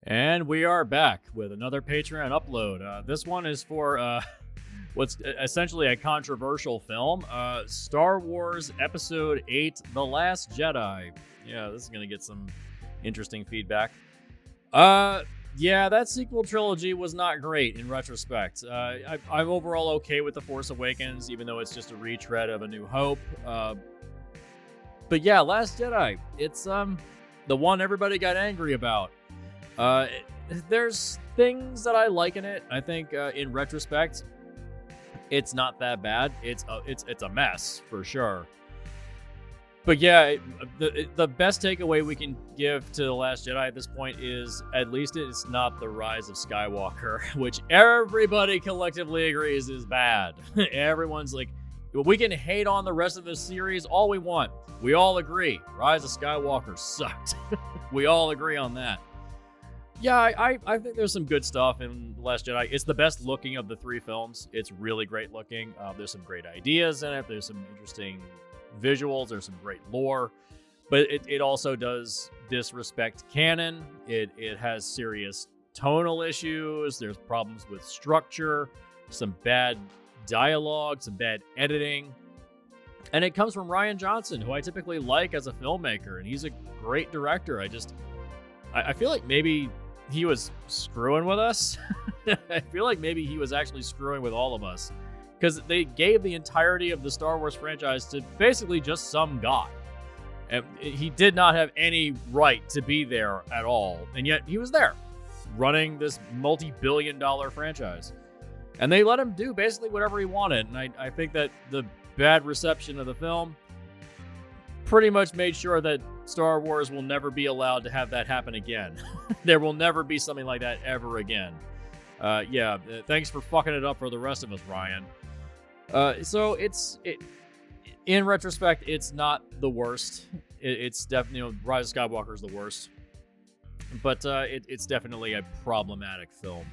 And we are back with another Patreon upload. This one is for what's essentially a controversial film, Star Wars Episode VIII, The Last Jedi. Yeah, this is going to get some interesting feedback. Yeah, that sequel trilogy was not great in retrospect. I'm overall okay with The Force Awakens, even though it's just a retread of A New Hope. But yeah, Last Jedi, it's the one everybody got angry about. There's things that I like in it. I think in retrospect, it's not that bad. It's a mess for sure. But yeah, the best takeaway we can give to The Last Jedi at this point is at least it's not the Rise of Skywalker, which everybody collectively agrees is bad. Everyone's like, we can hate on the rest of the series all we want. We all agree, Rise of Skywalker sucked. We all agree on that. Yeah, I think there's some good stuff in The Last Jedi. It's the best looking of the three films. It's really great looking. There's some great ideas in it. There's some interesting visuals. There's some great lore. But it also does disrespect canon. It has serious tonal issues. There's problems with structure, some bad dialogue, some bad editing. And it comes from Rian Johnson, who I typically like as a filmmaker. And he's a great director. I feel like maybe he was screwing with us. I feel like maybe he was actually screwing with all of us, because they gave the entirety of the Star Wars franchise to basically just some guy. And he did not have any right to be there at all. And yet he was there running this multi-billion-dollar franchise. And they let him do basically whatever he wanted. And I think that the bad reception of the film pretty much made sure that Star Wars will never be allowed to have that happen again. There will never be something like that ever again. Thanks for fucking it up for the rest of us, Ryan. So in retrospect, it's not the worst. It's definitely, Rise of Skywalker is the worst. But it's definitely a problematic film.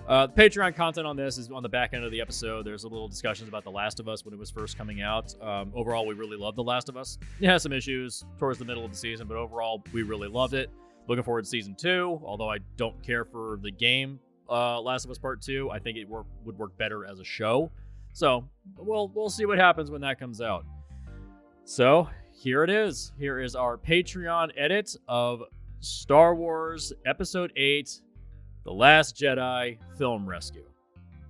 Patreon content on this is on the back end of the episode. There's a little discussions about The Last of Us when it was first coming out. Overall, we really loved The Last of Us. It has some issues towards the middle of the season, but overall, we really loved it. Looking forward to season 2, although I don't care for the game Last of Us Part 2. I think it would work better as a show. So we'll see what happens when that comes out. So here it is. Here is our Patreon edit of Star Wars Episode 8, The Last Jedi Film Rescue.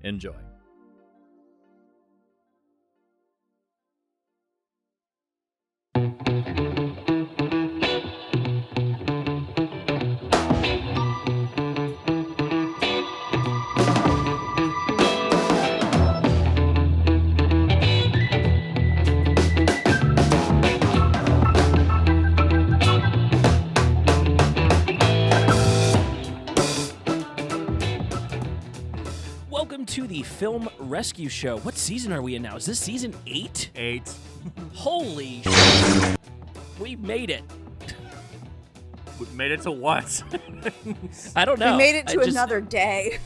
Enjoy. To the Film Rescue Show. What season are we in now? Is this season 8? 8. Holy shit. We made it. We made it to what? I don't know. We made it to another day.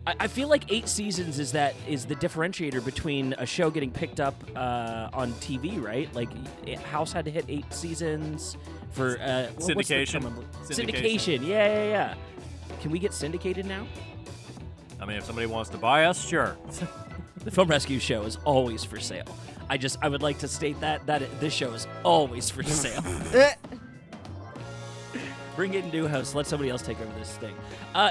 I feel like 8 seasons is the differentiator between a show getting picked up on TV, right? Like House had to hit 8 seasons for syndication. Syndication. Yeah. Can we get syndicated now? I mean, if somebody wants to buy us, sure. The Film Rescue Show is always for sale. I would like to state that this show is always for sale. Bring in a new host. Let somebody else take over this thing.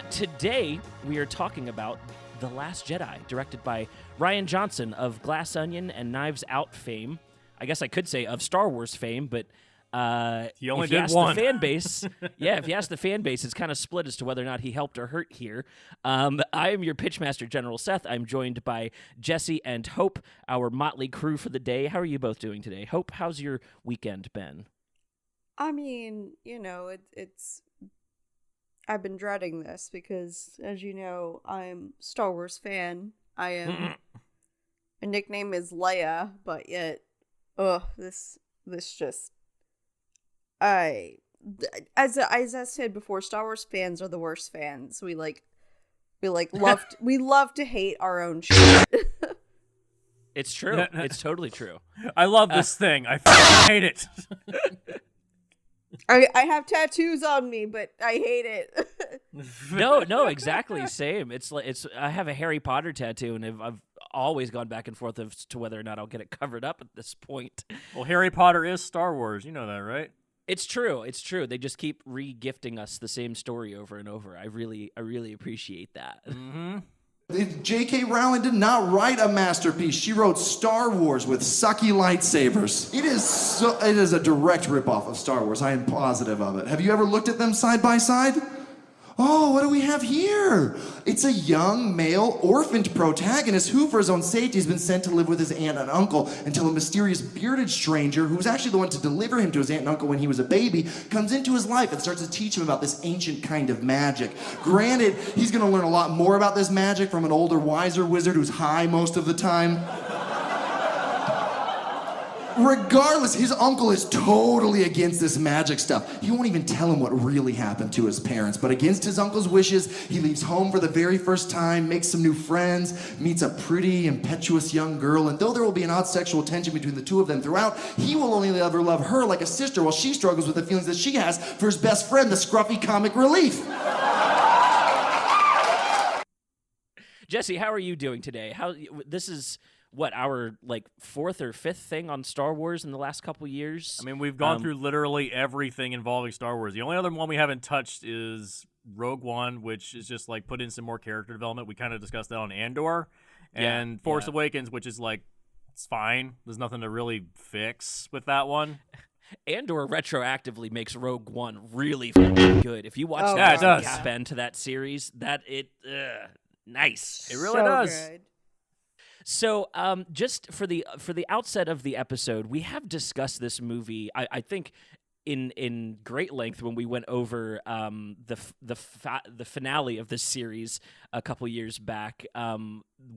Today, we are talking about The Last Jedi, directed by Rian Johnson of Glass Onion and Knives Out fame. I guess I could say of Star Wars fame, but he only if you did ask one. The fan base, if you ask the fan base, it's kind of split as to whether or not he helped or hurt here. I am your pitchmaster, General Seth. I'm joined by Jesse and Hope, our motley crew for the day. How are you both doing today? Hope, how's your weekend been? I mean, it's I've been dreading this because, as you know, I'm a Star Wars fan. I am. My nickname is Leia, but yet, this just. As I said before, Star Wars fans are the worst fans. We love to hate our own shit. It's true. It's totally true. I love this thing. I fucking hate it. I have tattoos on me, but I hate it. No, exactly. Same. It's like I have a Harry Potter tattoo, and I've always gone back and forth as to whether or not I'll get it covered up at this point. Well, Harry Potter is Star Wars. You know that, right? It's true. It's true. They just keep re-gifting us the same story over and over. I really appreciate that. Mm-hmm. J.K. Rowling did not write a masterpiece. She wrote Star Wars with sucky lightsabers. It is a direct ripoff of Star Wars. I am positive of it. Have you ever looked at them side by side? Oh, what do we have here? It's a young, male, orphaned protagonist who, for his own safety, has been sent to live with his aunt and uncle until a mysterious bearded stranger, who's actually the one to deliver him to his aunt and uncle when he was a baby, comes into his life and starts to teach him about this ancient kind of magic. Granted, he's going to learn a lot more about this magic from an older, wiser wizard who's high most of the time. Regardless, his uncle is totally against this magic stuff. He won't even tell him what really happened to his parents. But against his uncle's wishes, he leaves home for the very first time, makes some new friends, meets a pretty, impetuous young girl, and though there will be an odd sexual tension between the two of them throughout, he will only ever love her like a sister while she struggles with the feelings that she has for his best friend, the scruffy comic relief. Jesse, how are you doing today? This is what, our fourth or fifth thing on Star Wars in the last couple years? I mean, we've gone through literally everything involving Star Wars. The only other one we haven't touched is Rogue One, which is just put in some more character development. We kind of discussed that on Andor. And Force Awakens, which is it's fine. There's nothing to really fix with that one. Andor retroactively makes Rogue One really good. If you watch that spend to that series, nice. It really does. Good. So, just for the outset of the episode, we have discussed this movie, I think, in great length when we went over the finale of this series a couple years back.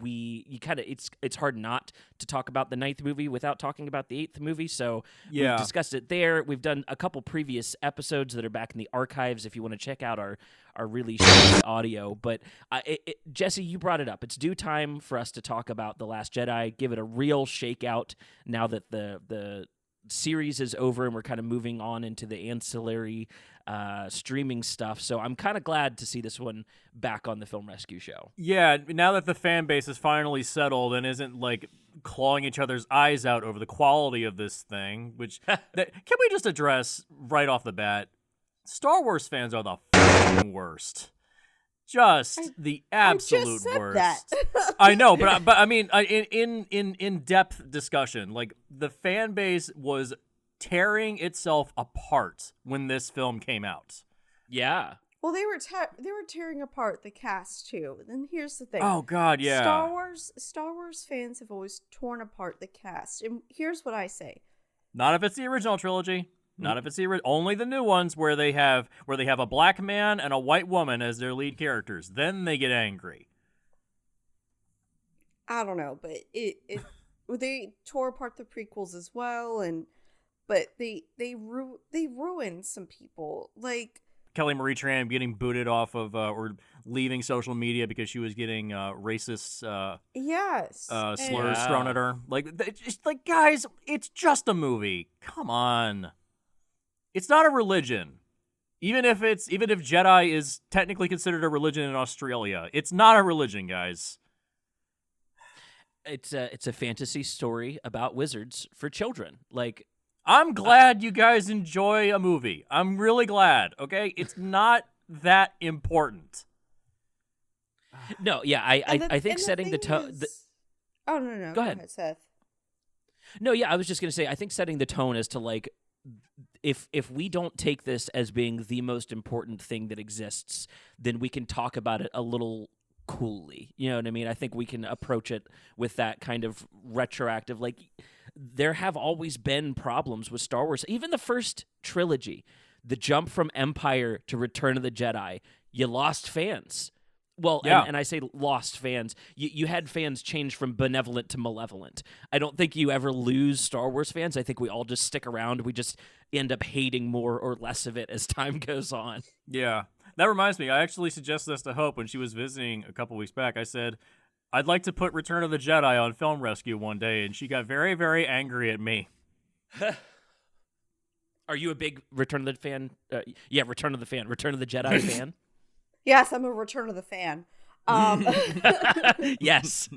It's hard not to talk about the ninth movie without talking about the eighth movie. So we've discussed it there. We've done a couple previous episodes that are back in the archives if you want to check out our really shitty audio. But Jesse, you brought it up. It's due time for us to talk about The Last Jedi, give it a real shakeout now that the series is over and we're kind of moving on into the ancillary streaming stuff. So I'm kind of glad to see this one back on the Film Rescue Show. Yeah, now that the fan base is finally settled and isn't clawing each other's eyes out over the quality of this thing, which can we just address right off the bat? Star Wars fans are the worst. Just the absolute I just said worst. That. I know, but I mean, in depth discussion, the fan base was tearing itself apart when this film came out. Yeah. Well, they were tearing apart the cast too. And here's the thing. Oh God, yeah. Star Wars fans have always torn apart the cast. And here's what I say. Not if it's the original trilogy. Not if it's only the new ones where they have a black man and a white woman as their lead characters. Then they get angry. I don't know, but they tore apart the prequels as well, but they ruined some people. Kelly Marie Tran getting booted off of or leaving social media because she was getting racist slurs thrown at her. Guys, it's just a movie. Come on. It's not a religion. Even if Jedi is technically considered a religion in Australia, it's not a religion, guys. It's a fantasy story about wizards for children. I'm glad you guys enjoy a movie. I'm really glad. Okay, it's not that important. No, yeah, I think setting the tone. Oh no, go ahead, Seth. No, yeah, I was just gonna say I think setting the tone as to if we don't take this as being the most important thing that exists, then we can talk about it a little coolly. You know what I mean? I think we can approach it with that kind of retroactive. There have always been problems with Star Wars. Even the first trilogy, the jump from Empire to Return of the Jedi, you lost fans. Well, yeah. and I say lost fans. You had fans change from benevolent to malevolent. I don't think you ever lose Star Wars fans. I think we all just stick around. We just end up hating more or less of it as time goes on. Yeah. That reminds me, I actually suggested this to Hope when she was visiting a couple weeks back. I said, I'd like to put Return of the Jedi on Film Rescue one day, and she got very, very angry at me. Are you a big Return of the fan? Return of the Jedi fan. Yes, I'm a Return of the fan. Yes.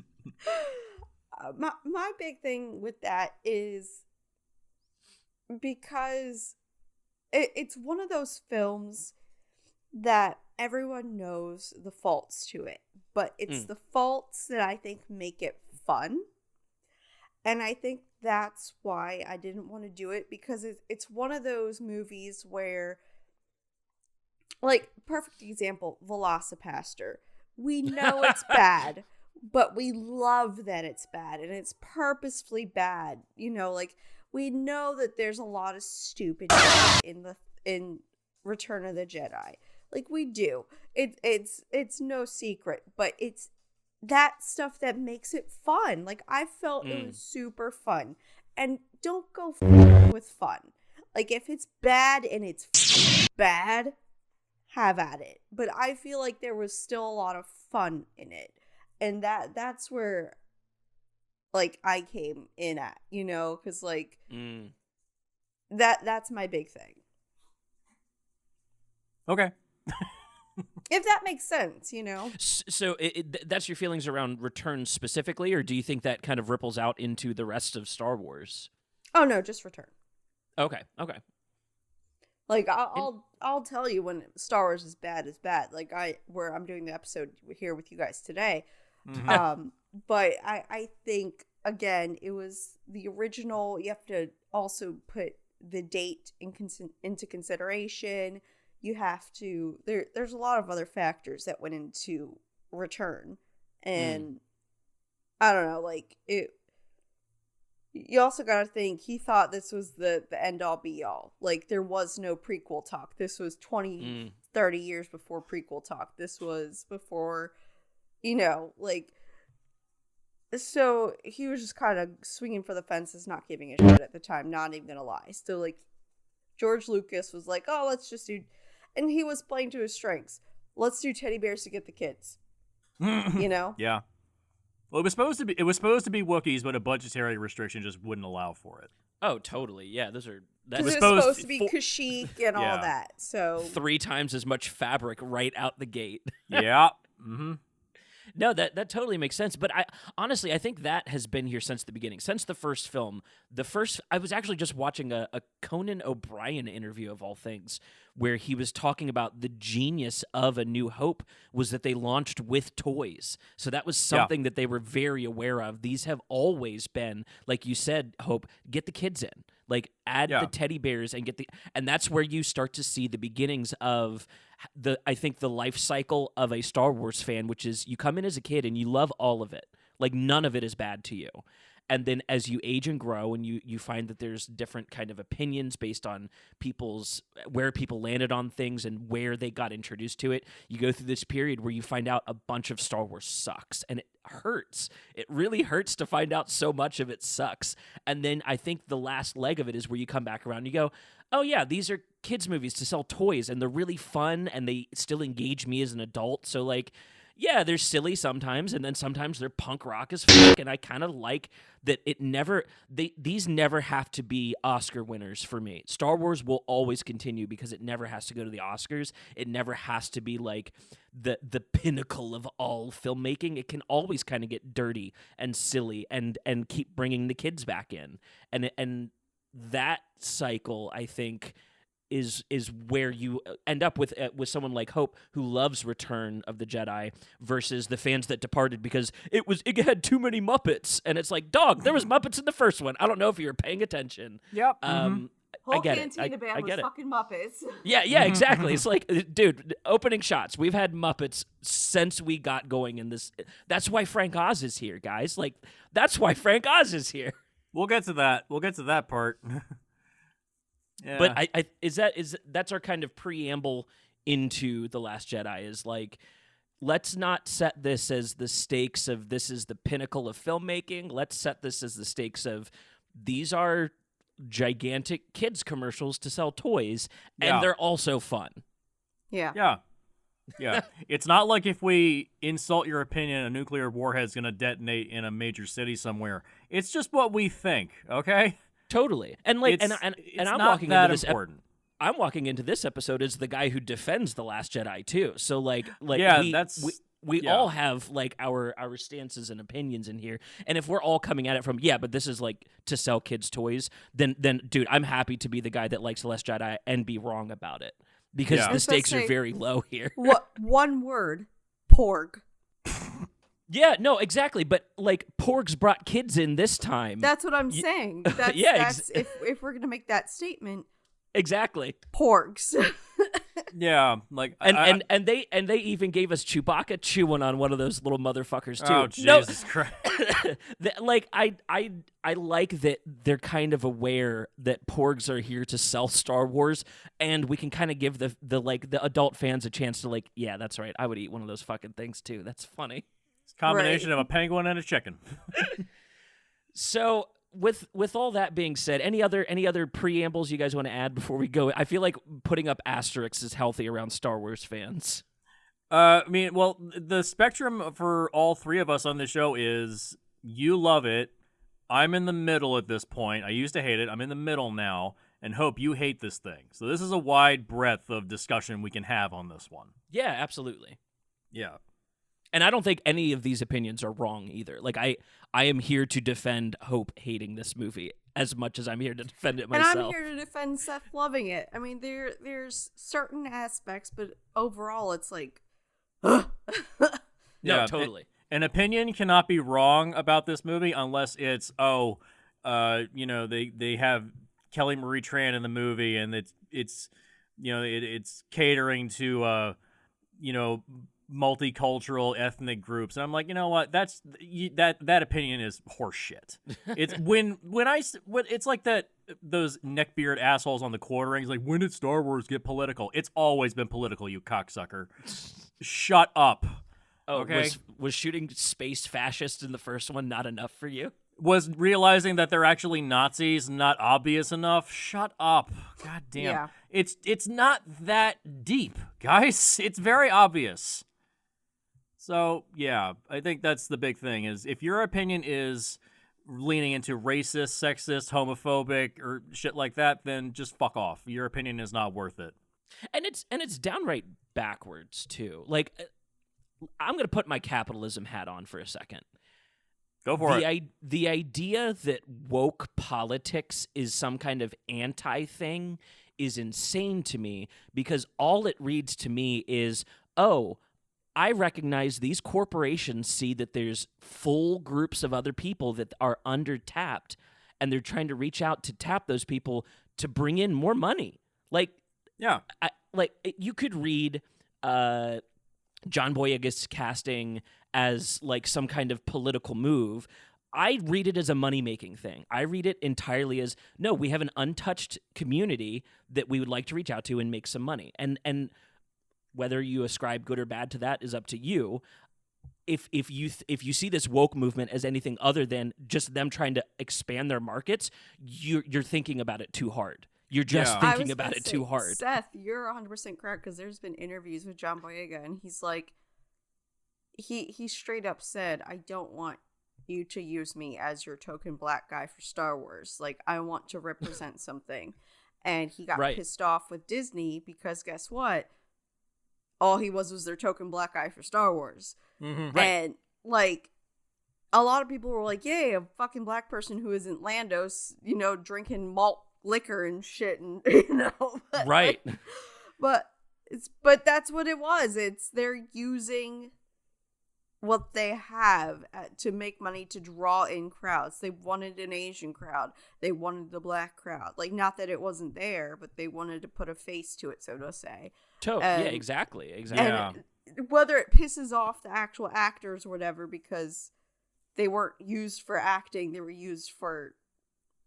My big thing with that is because it's one of those films that everyone knows the faults to it, but it's the faults that I think make it fun. And I think that's why I didn't want to do it, because it's one of those movies where, like, perfect example, Velocipaster. We know it's bad, but we love that it's bad, and it's purposefully bad. You know, like, we know that there's a lot of stupid shit in Return of the Jedi. Like, we do. It's no secret, but it's that stuff that makes it fun. Like, I felt it was super fun. And don't go with fun. Like, if it's bad and it's bad, have at it. But I feel like there was still a lot of fun in it. And that's where, like, I came in at, you know? Because, like, that's my big thing. Okay. If that makes sense, you know? So that's your feelings around Return specifically, or do you think that kind of ripples out into the rest of Star Wars? Oh, no, just Return. Okay. Like, I'll tell you when Star Wars is bad. Like, I'm doing the episode here with you guys today. But I think, again, it was the original. You have to also put the date into consideration. You have to, there's a lot of other factors that went into Return. And I don't know, like, you also got to think, he thought this was the end all be all. Like, there was no prequel talk. This was 20, 30 years before prequel talk. This was before, you know, like, so he was just kind of swinging for the fences, not giving a shit at the time, not even gonna lie. So, like, George Lucas was like, oh, let's just do, and he was playing to his strengths. Let's do teddy bears to get the kids. You know? Yeah. Well, it was supposed to be Wookiees, but a budgetary restriction just wouldn't allow for it. Oh, totally. Yeah, that's Because it was supposed to be Kashyyyk and all that. So 3 times as much fabric right out the gate. Yeah. Mm-hmm. No, that totally makes sense. But I think that has been here since the beginning, since the first film. I was actually just watching a Conan O'Brien interview, of all things, where he was talking about the genius of A New Hope was that they launched with toys. So that was something that they were very aware of. These have always been, like you said, Hope, get the kids in. Like, add the teddy bears and that's where you start to see the beginnings of I think the life cycle of a Star Wars fan, which is you come in as a kid and you love all of it. Like, none of it is bad to you. And then as you age and grow and you find that there's different kind of opinions based on where people landed on things and where they got introduced to it, you go through this period where you find out a bunch of Star Wars sucks. And it hurts. It really hurts to find out so much of it sucks. And then I think the last leg of it is where you come back around and you go, oh yeah, these are kids' movies to sell toys and they're really fun and they still engage me as an adult. So, like, yeah, they're silly sometimes, and then sometimes they're punk rock as fuck, and I kind of like that these never have to be Oscar winners for me. Star Wars will always continue because it never has to go to the Oscars. It never has to be like the pinnacle of all filmmaking. It can always kind of get dirty and silly and keep bringing the kids back in. And that cycle, I think, is where you end up with someone like Hope, who loves Return of the Jedi, versus the fans that departed because it had too many Muppets, and it's like, dog, there was Muppets in the first one. I don't know if you were paying attention. Yep. Whole I get Cantina it. Band I was get it. fucking Muppets. Yeah, exactly. It's like, dude, opening shots. We've had Muppets since we got going in this. That's why Frank Oz is here, guys. Like, that's why Frank Oz is here. We'll get to that. We'll get to that part. Yeah. But that's our kind of preamble into The Last Jedi, is like, let's not set this as the stakes of this is the pinnacle of filmmaking. Let's set this as the stakes of these are gigantic kids commercials to sell toys, and they're also fun. Yeah. Yeah. It's not like if we insult your opinion, a nuclear warhead's going to detonate in a major city somewhere. It's just what we think, okay? Totally. And like, It's and it's I'm not walking that into this. important. I'm walking into this episode as the guy who defends The Last Jedi too. So like Yeah, we yeah. all have like our stances and opinions in here. And if we're all coming at it from, but this is like to sell kids toys, then dude, I'm happy to be the guy that likes The Last Jedi and be wrong about it. Because Yeah. the stakes are Say- very low here. What one word? Porg. Yeah, no, exactly. But like Porgs brought kids in this time. That's what I'm saying. That's, Yeah, that's if we're gonna make that statement, exactly. porgs. Yeah, like And they even gave us Chewbacca chewing on one of those little motherfuckers too. oh No, Jesus Christ. like I like that they're kind of aware that Porgs are here to sell Star Wars, and we can kind of give the adult fans a chance to like, yeah, that's right, I would eat one of those fucking things too. That's funny. It's a combination of a penguin and a chicken. So with all that being said, any other preambles you guys want to add before we go? I feel like putting up asterisks is healthy around Star Wars fans. I mean, well, the spectrum for all three of us on the show is you love it. I'm in the middle at this point. I used to hate it. I'm in the middle now, and Hope, you hate this thing. So this is a wide breadth of discussion we can have on this one. Yeah, absolutely. Yeah. And I don't think any of these opinions are wrong either. Like I am here to defend Hope hating this movie as much as I'm here to defend it myself. And I'm here to defend Seth loving it. I mean, there's certain aspects, but overall, it's like, No, Yeah, totally. An opinion cannot be wrong about this movie unless it's they have Kelly Marie Tran in the movie and it's catering to multicultural ethnic groups, and I'm like, you know what? That opinion is horseshit. It's when it's like that those neckbeard assholes on the quarter rings, like, when did Star Wars get political? It's always been political, you cocksucker. Shut up. Oh, okay. Was shooting space fascists in the first one not enough for you? Was realizing that they're actually Nazis not obvious enough? Shut up. God damn. Yeah. It's not that deep, guys. It's very obvious. So, yeah, I think that's the big thing is if your opinion is leaning into racist, sexist, homophobic, or shit like that, then just fuck off. Your opinion is not worth it. And it's downright backwards too. Like I'm going to put my capitalism hat on for a second. Go for it. The idea that woke politics is some kind of anti-thing is insane to me because all it reads to me is, oh, I recognize these corporations see that there's full groups of other people that are under-tapped, and they're trying to reach out to tap those people to bring in more money. Like, Yeah. You could read John Boyega's casting as like some kind of political move. I read it as a money-making thing. I read it entirely as, no, we have an untouched community that we would like to reach out to and make some money. And whether you ascribe good or bad to that is up to you. If you see this woke movement as anything other than just them trying to expand their markets, you're thinking about it too hard. You're just Yeah. thinking about it too hard. Seth, you're 100% correct because there's been interviews with John Boyega, and he's like, he straight up said, I don't want you to use me as your token black guy for Star Wars. Like, I want to represent something. And he got Right. pissed off with Disney because guess what? All he was their token black guy for Star Wars. Mm-hmm. Right. And, like, a lot of people were like, yay, a fucking black person who isn't Landos, drinking malt liquor and shit, and, but, Right. but that's what it was. They're using what they have to make money to draw in crowds. They wanted an Asian crowd. They wanted the black crowd. Like, not that it wasn't there, but they wanted to put a face to it, so to say. Yeah, exactly. Yeah. And whether it pisses off the actual actors or whatever, because they weren't used for acting, they were used for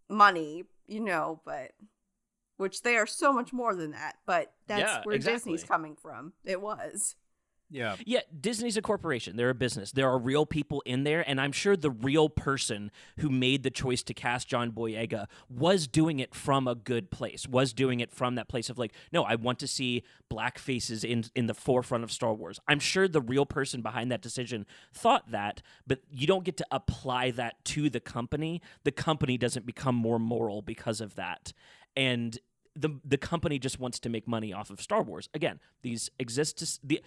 money, but which they are so much more than that. But that's Yeah, where exactly. Disney's coming from. It was. Yeah. Yeah, Disney's a corporation. They're a business. There are real people in there, and I'm sure the real person who made the choice to cast John Boyega was doing it from a good place, was doing it from that place of like, no, I want to see black faces in the forefront of Star Wars. I'm sure the real person behind that decision thought that, but you don't get to apply that to the company. The company doesn't become more moral because of that. And the company just wants to make money off of Star Wars. Again, these exist to...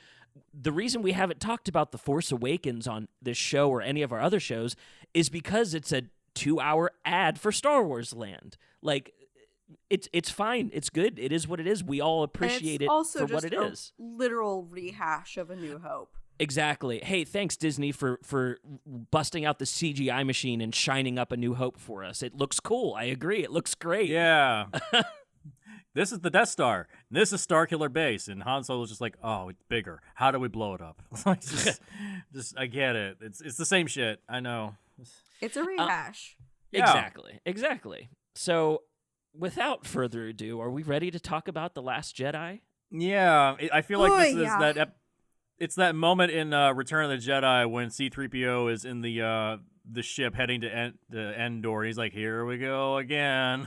The reason we haven't talked about The Force Awakens on this show or any of our other shows is because it's a 2-hour ad for Star Wars Land. Like, it's fine. It's good. It is what it is. We all appreciate it for what it is. Literal rehash of A New Hope. Exactly. Hey, thanks, Disney, for busting out the CGI machine and shining up A New Hope for us. It looks cool. I agree. It looks great. Yeah. This is the Death Star. This is Starkiller Base. And Han Solo's just like, oh, it's bigger. How do we blow it up? Like, just I get it. It's the same shit. I know. It's a rehash. Yeah. Exactly. So, without further ado, are we ready to talk about The Last Jedi? Yeah, I feel like this is yeah. that. It's that moment in Return of the Jedi when C-3PO is in the ship heading to Endor. He's like, here we go again.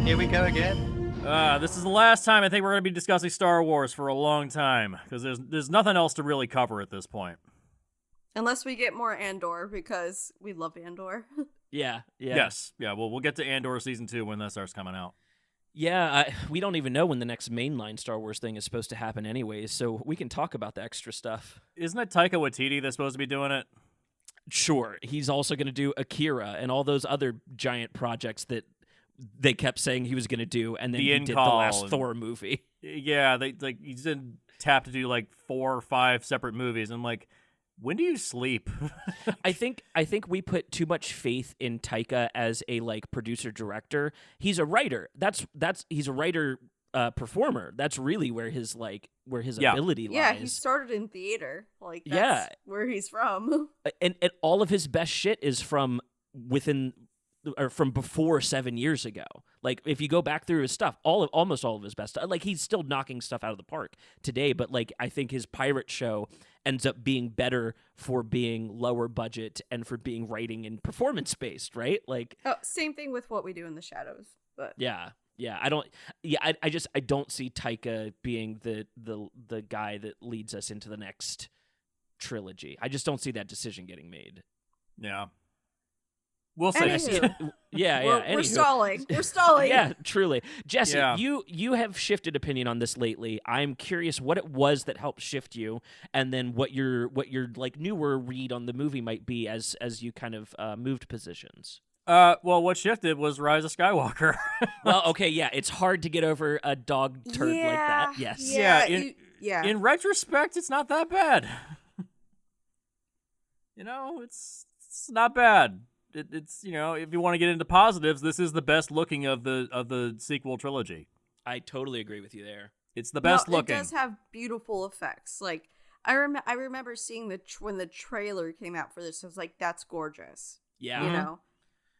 Here we go again. This is the last time I think we're going to be discussing Star Wars for a long time, because there's nothing else to really cover at this point. Unless we get more Andor, because we love Andor. Yeah. Yes. Yeah, well, we'll get to Andor Season 2 when that starts coming out. Yeah, we don't even know when the next mainline Star Wars thing is supposed to happen anyways, so we can talk about the extra stuff. Isn't it Taika Waititi that's supposed to be doing it? Sure, he's also going to do Akira and all those other giant projects that they kept saying he was going to do, and then he did the last Thor movie. Yeah, he's in tap to do like 4 or 5 separate movies. I'm like, when do you sleep? I think we put too much faith in Taika as a like producer director. He's a writer. He's a writer performer. That's really where his ability lies. Yeah, he started in theater. Like that's where he's from. And all of his best shit is from before 7 years ago. Like if you go back through his stuff, almost all of his best stuff, like he's still knocking stuff out of the park today, but like I think his pirate show ends up being better for being lower budget and for being writing and performance based, right? Like same thing with What We Do in the Shadows. But I don't see Taika being the guy that leads us into the next trilogy. I just don't see that decision getting made. Yeah. We'll see. We're stalling. We're stalling. Yeah, truly. Jesse, you have shifted opinion on this lately. I'm curious what it was that helped shift you, and then what your like newer read on the movie might be as you kind of moved positions. Well, what shifted was Rise of Skywalker. Well, okay, yeah, it's hard to get over a dog turd like that. Yes. In retrospect, it's not that bad. It's not bad. It's if you want to get into positives, this is the best looking of the sequel trilogy. I totally agree with you there. It's the best looking. It does have beautiful effects. Like I remember seeing when the trailer came out for this. I was like, that's gorgeous. Yeah.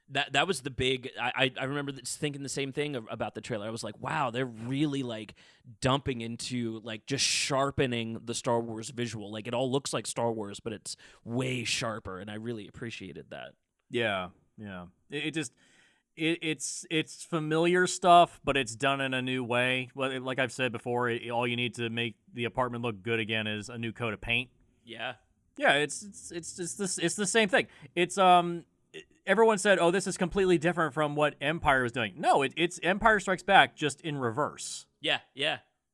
That was the big. I remember thinking the same thing about the trailer. I was like, wow, they're really like dumping into like just sharpening the Star Wars visual. Like it all looks like Star Wars, but it's way sharper, and I really appreciated that. Yeah. It's familiar stuff, but it's done in a new way. Like I've said before, all you need to make the apartment look good again is a new coat of paint. Yeah. Yeah, it's the same thing. It's everyone said, "Oh, this is completely different from what Empire is doing." No, it's Empire Strikes Back just in reverse. Yeah.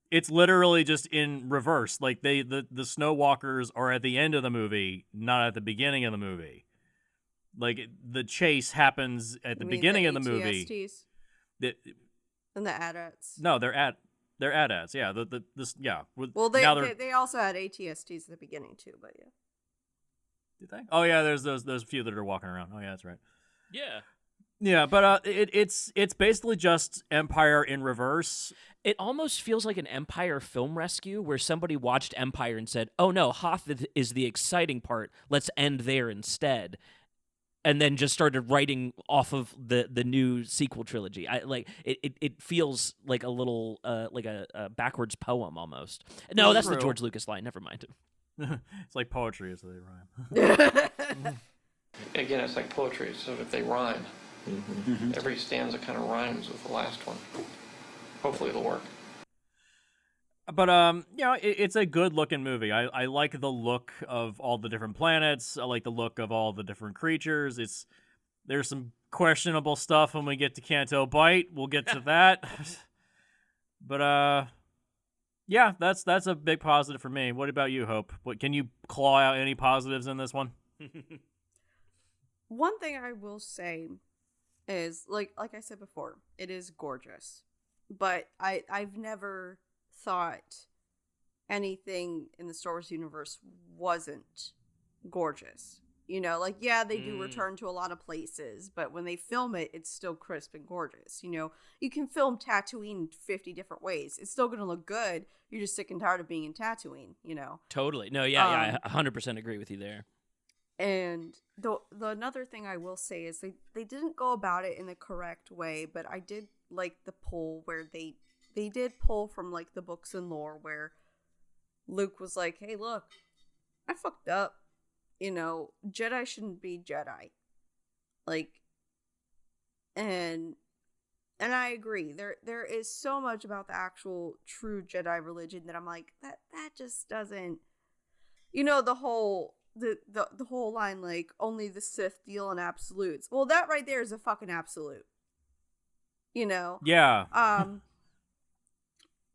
It's literally just in reverse. Like the Snow Walkers are at the end of the movie, not at the beginning of the movie. Like the chase happens at the beginning of the movie. And the AT-ATs. No, they're AT-ATs. Yeah, Well, they also had ATSTs at the beginning too, but yeah. Did they? Oh yeah, there's those few that are walking around. Oh yeah, that's right. Yeah. Yeah, but it's basically just Empire in reverse. It almost feels like an Empire film rescue where somebody watched Empire and said, "Oh no, Hoth is the exciting part. Let's end there instead." and then just started writing off of the new sequel trilogy. I like it feels like a little like a backwards poem almost. No, that's the True. George Lucas line. Never mind. It's like poetry as they rhyme. Again, it's like poetry, so if they rhyme, every stanza kind of rhymes with the last one. Hopefully it'll work. But it's a good looking movie. I like the look of all the different planets. I like the look of all the different creatures. There's some questionable stuff when we get to Canto Bight. We'll get to that. But yeah, that's a big positive for me. What about you, Hope? What can you claw out any positives in this one? One thing I will say is, like I said before, it is gorgeous. But I've never thought anything in the Star Wars universe wasn't gorgeous. You know, like, yeah, they do return to a lot of places, but when they film it, it's still crisp and gorgeous. You know, you can film Tatooine 50 different ways. It's still going to look good. You're just sick and tired of being in Tatooine, you know? Totally. No, yeah, I 100% agree with you there. And the another thing I will say is they didn't go about it in the correct way, but I did like the pull where they did pull from, like, the books and lore where Luke was like, hey, look, I fucked up. You know, Jedi shouldn't be Jedi. Like, and I agree. There is so much about the actual true Jedi religion that I'm like, that just doesn't, you know, the whole line, like, only the Sith deal in absolutes. Well, that right there is a fucking absolute. You know? Yeah.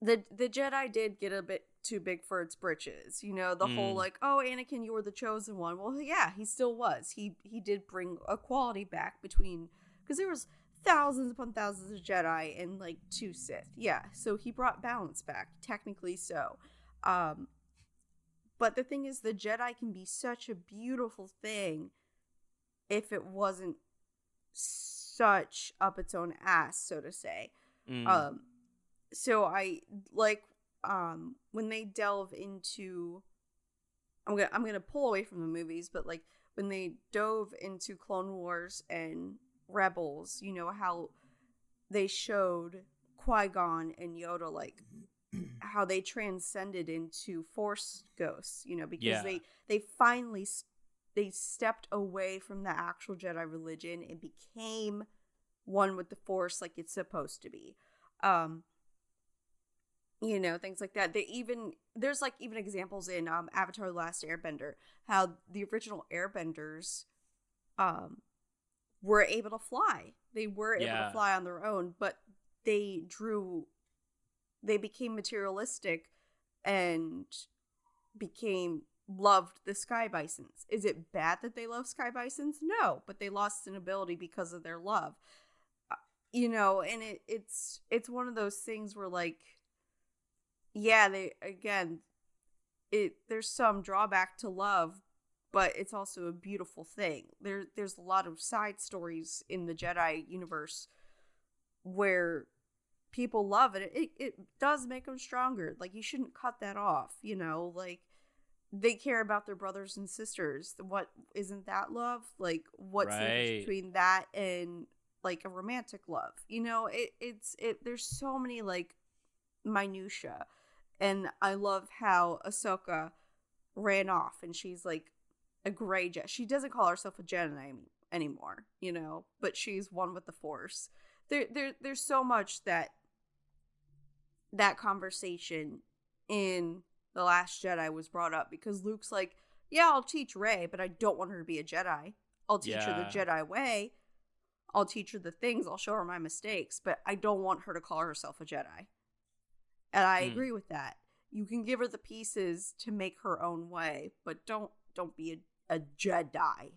The Jedi did get a bit too big for its britches. You know, the whole, like, oh, Anakin, you were the chosen one. Well, yeah, he still was. He did bring equality back between, because there was thousands upon thousands of Jedi and, like, 2 Sith. Yeah, so he brought balance back, technically so. But the thing is, the Jedi can be such a beautiful thing if it wasn't such up its own ass, so to say. So I like when they delve into, I'm gonna pull away from the movies, but, like, when they dove into Clone Wars and Rebels, you know, how they showed Qui-Gon and Yoda, like, how they transcended into Force ghosts, you know, because they finally they stepped away from the actual Jedi religion and became one with the Force, like it's supposed to be. You know, things like that. There's like even examples in Avatar: The Last Airbender, how the original Airbenders were able to fly. They were able to fly on their own, but they became materialistic and loved the sky bisons. Is it bad that they love sky bisons? No, but they lost an ability because of their love. You know, and it's one of those things where, like, yeah, there's some drawback to love, but it's also a beautiful thing. There's a lot of side stories in the Jedi universe where people love it. It does make them stronger. Like, you shouldn't cut that off, you know? Like, they care about their brothers and sisters. What isn't that love? Like, what's the difference between that and, like, a romantic love? You know, there's so many, like, minutia. And I love how Ahsoka ran off and she's like a gray Jedi. She doesn't call herself a Jedi anymore, you know, but she's one with the Force. There's so much that conversation in The Last Jedi was brought up, because Luke's like, yeah, I'll teach Rey, but I don't want her to be a Jedi. I'll teach her the Jedi way. I'll teach her the things. I'll show her my mistakes, but I don't want her to call herself a Jedi. And I agree with that. You can give her the pieces to make her own way, but don't be a Jedi.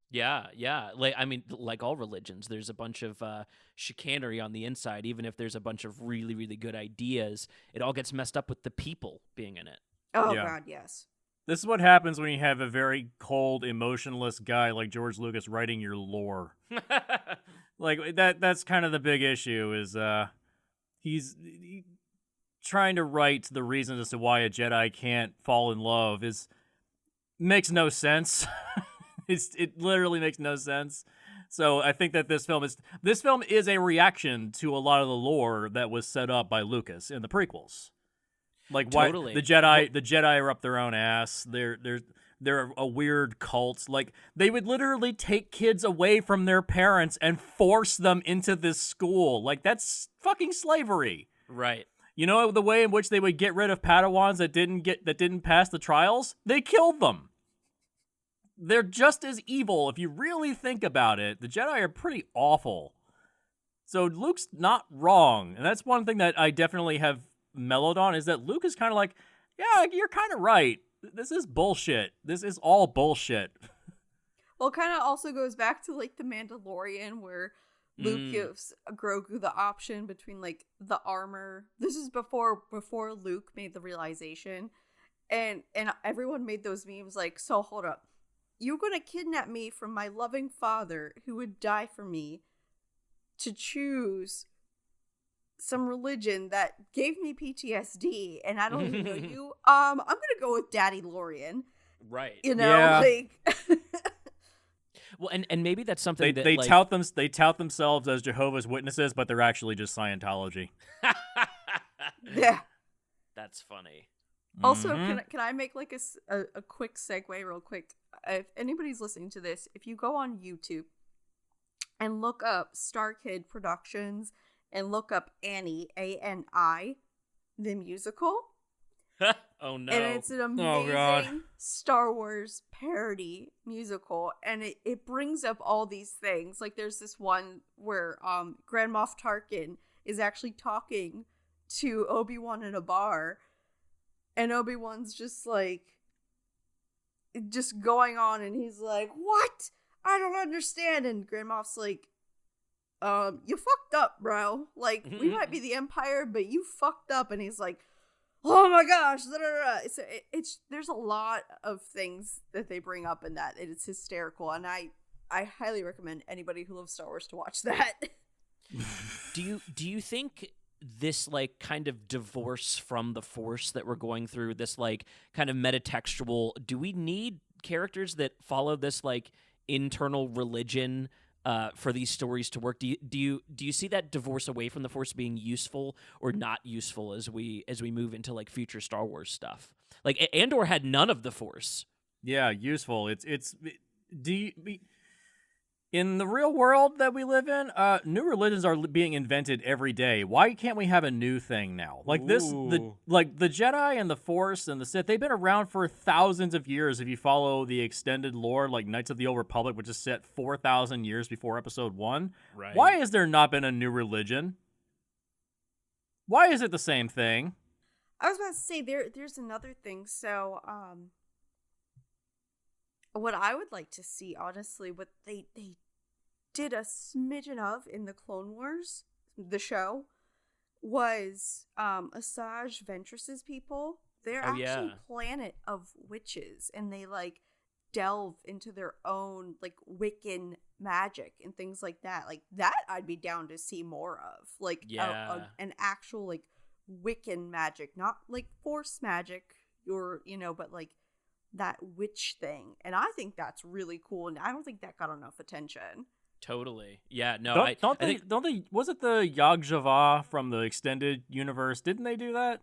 Yeah. Like, I mean, like all religions, there's a bunch of chicanery on the inside. Even if there's a bunch of really, really good ideas, it all gets messed up with the people being in it. Oh, God, yes. This is what happens when you have a very cold, emotionless guy like George Lucas writing your lore. Like, that's kind of the big issue, is he's trying to write the reasons as to why a Jedi can't fall in love makes no sense. It literally makes no sense. So I think that this film is a reaction to a lot of the lore that was set up by Lucas in the prequels. Like Totally. why the Jedi are up their own ass. They're a weird cult. Like they would literally take kids away from their parents and force them into this school. Like that's fucking slavery. Right. You know the way in which they would get rid of Padawans that didn't pass the trials? They killed them. They're just as evil if you really think about it. The Jedi are pretty awful. So Luke's not wrong. And that's one thing that I definitely have mellowed on, is that Luke is kind of like, yeah, you're kind of right. This is bullshit. This is all bullshit. Well, it kind of also goes back to like the Mandalorian, where Luke gives Grogu the option between like the armor. This is before Luke made the realization, and everyone made those memes like, so hold up, you're gonna kidnap me from my loving father who would die for me to choose some religion that gave me PTSD, and I don't even know you. I'm gonna go with Daddy Lorian. Right. You know, Yeah. like. Well, and maybe that's something They like, tout themselves as Jehovah's Witnesses, but they're actually just Scientology. Yeah. That's funny. Also, can I make like a quick segue real quick? If anybody's listening to this, if you go on YouTube and look up Star Kid Productions and look up Annie, A-N-I, the musical, Oh no. and it's an amazing Star Wars parody musical, and it brings up all these things. Like there's this one where Grand Moff Tarkin is actually talking to Obi-Wan in a bar, and Obi-Wan's just going on, and he's like, what? I don't understand. And Grand Moff's like, you fucked up, bro. Like, we might be the Empire, but you fucked up. And he's like, oh my gosh. It's there's a lot of things that they bring up in that. It's hysterical. And I highly recommend anybody who loves Star Wars to watch that. Do you think this like kind of divorce from the Force that we're going through, this like kind of metatextual, do we need characters that follow this like internal religion for these stories to work? Do you see that divorce away from the Force being useful or not useful as we move into like future Star Wars stuff? Like Andor had none of the Force. Yeah, useful. In the real world that we live in, new religions are being invented every day. Why can't we have a new thing now? Like the Jedi and the Force and the Sith, they've been around for thousands of years. If you follow the extended lore, like Knights of the Old Republic, which is set 4,000 years before Episode 1. Right. Why has there not been a new religion? Why is it the same thing? I was about to say there's another thing. So, what I would like to see, honestly, what they did a smidgen of in the Clone Wars, the show, was Asajj Ventress's people. They're actually a planet of witches, and they like delve into their own like Wiccan magic and things like that. Like that, I'd be down to see more of. Like an actual like Wiccan magic, not like Force magic, or but like that witch thing. And I think that's really cool, and I don't think that got enough attention. Totally. Yeah, no. Don't they was it the Yog-Sothoth from the extended universe? Didn't they do that?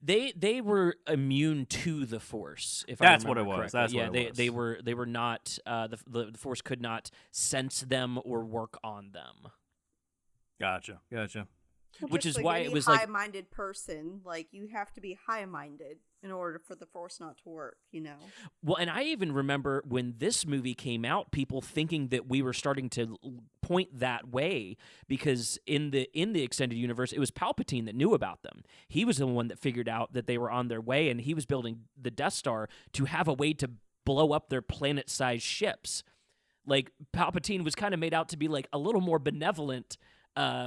They were immune to the Force, if That's I what it remember was. correctly. That's what it was. They were not the Force could not sense them or work on them. Gotcha. Which is like why any it was like high-minded person, like you have to be high-minded in order for the Force not to work, Well, and I even remember when this movie came out, people thinking that we were starting to point that way, because in the extended universe, it was Palpatine that knew about them. He was the one that figured out that they were on their way, and he was building the Death Star to have a way to blow up their planet-sized ships. Like Palpatine was kind of made out to be like a little more benevolent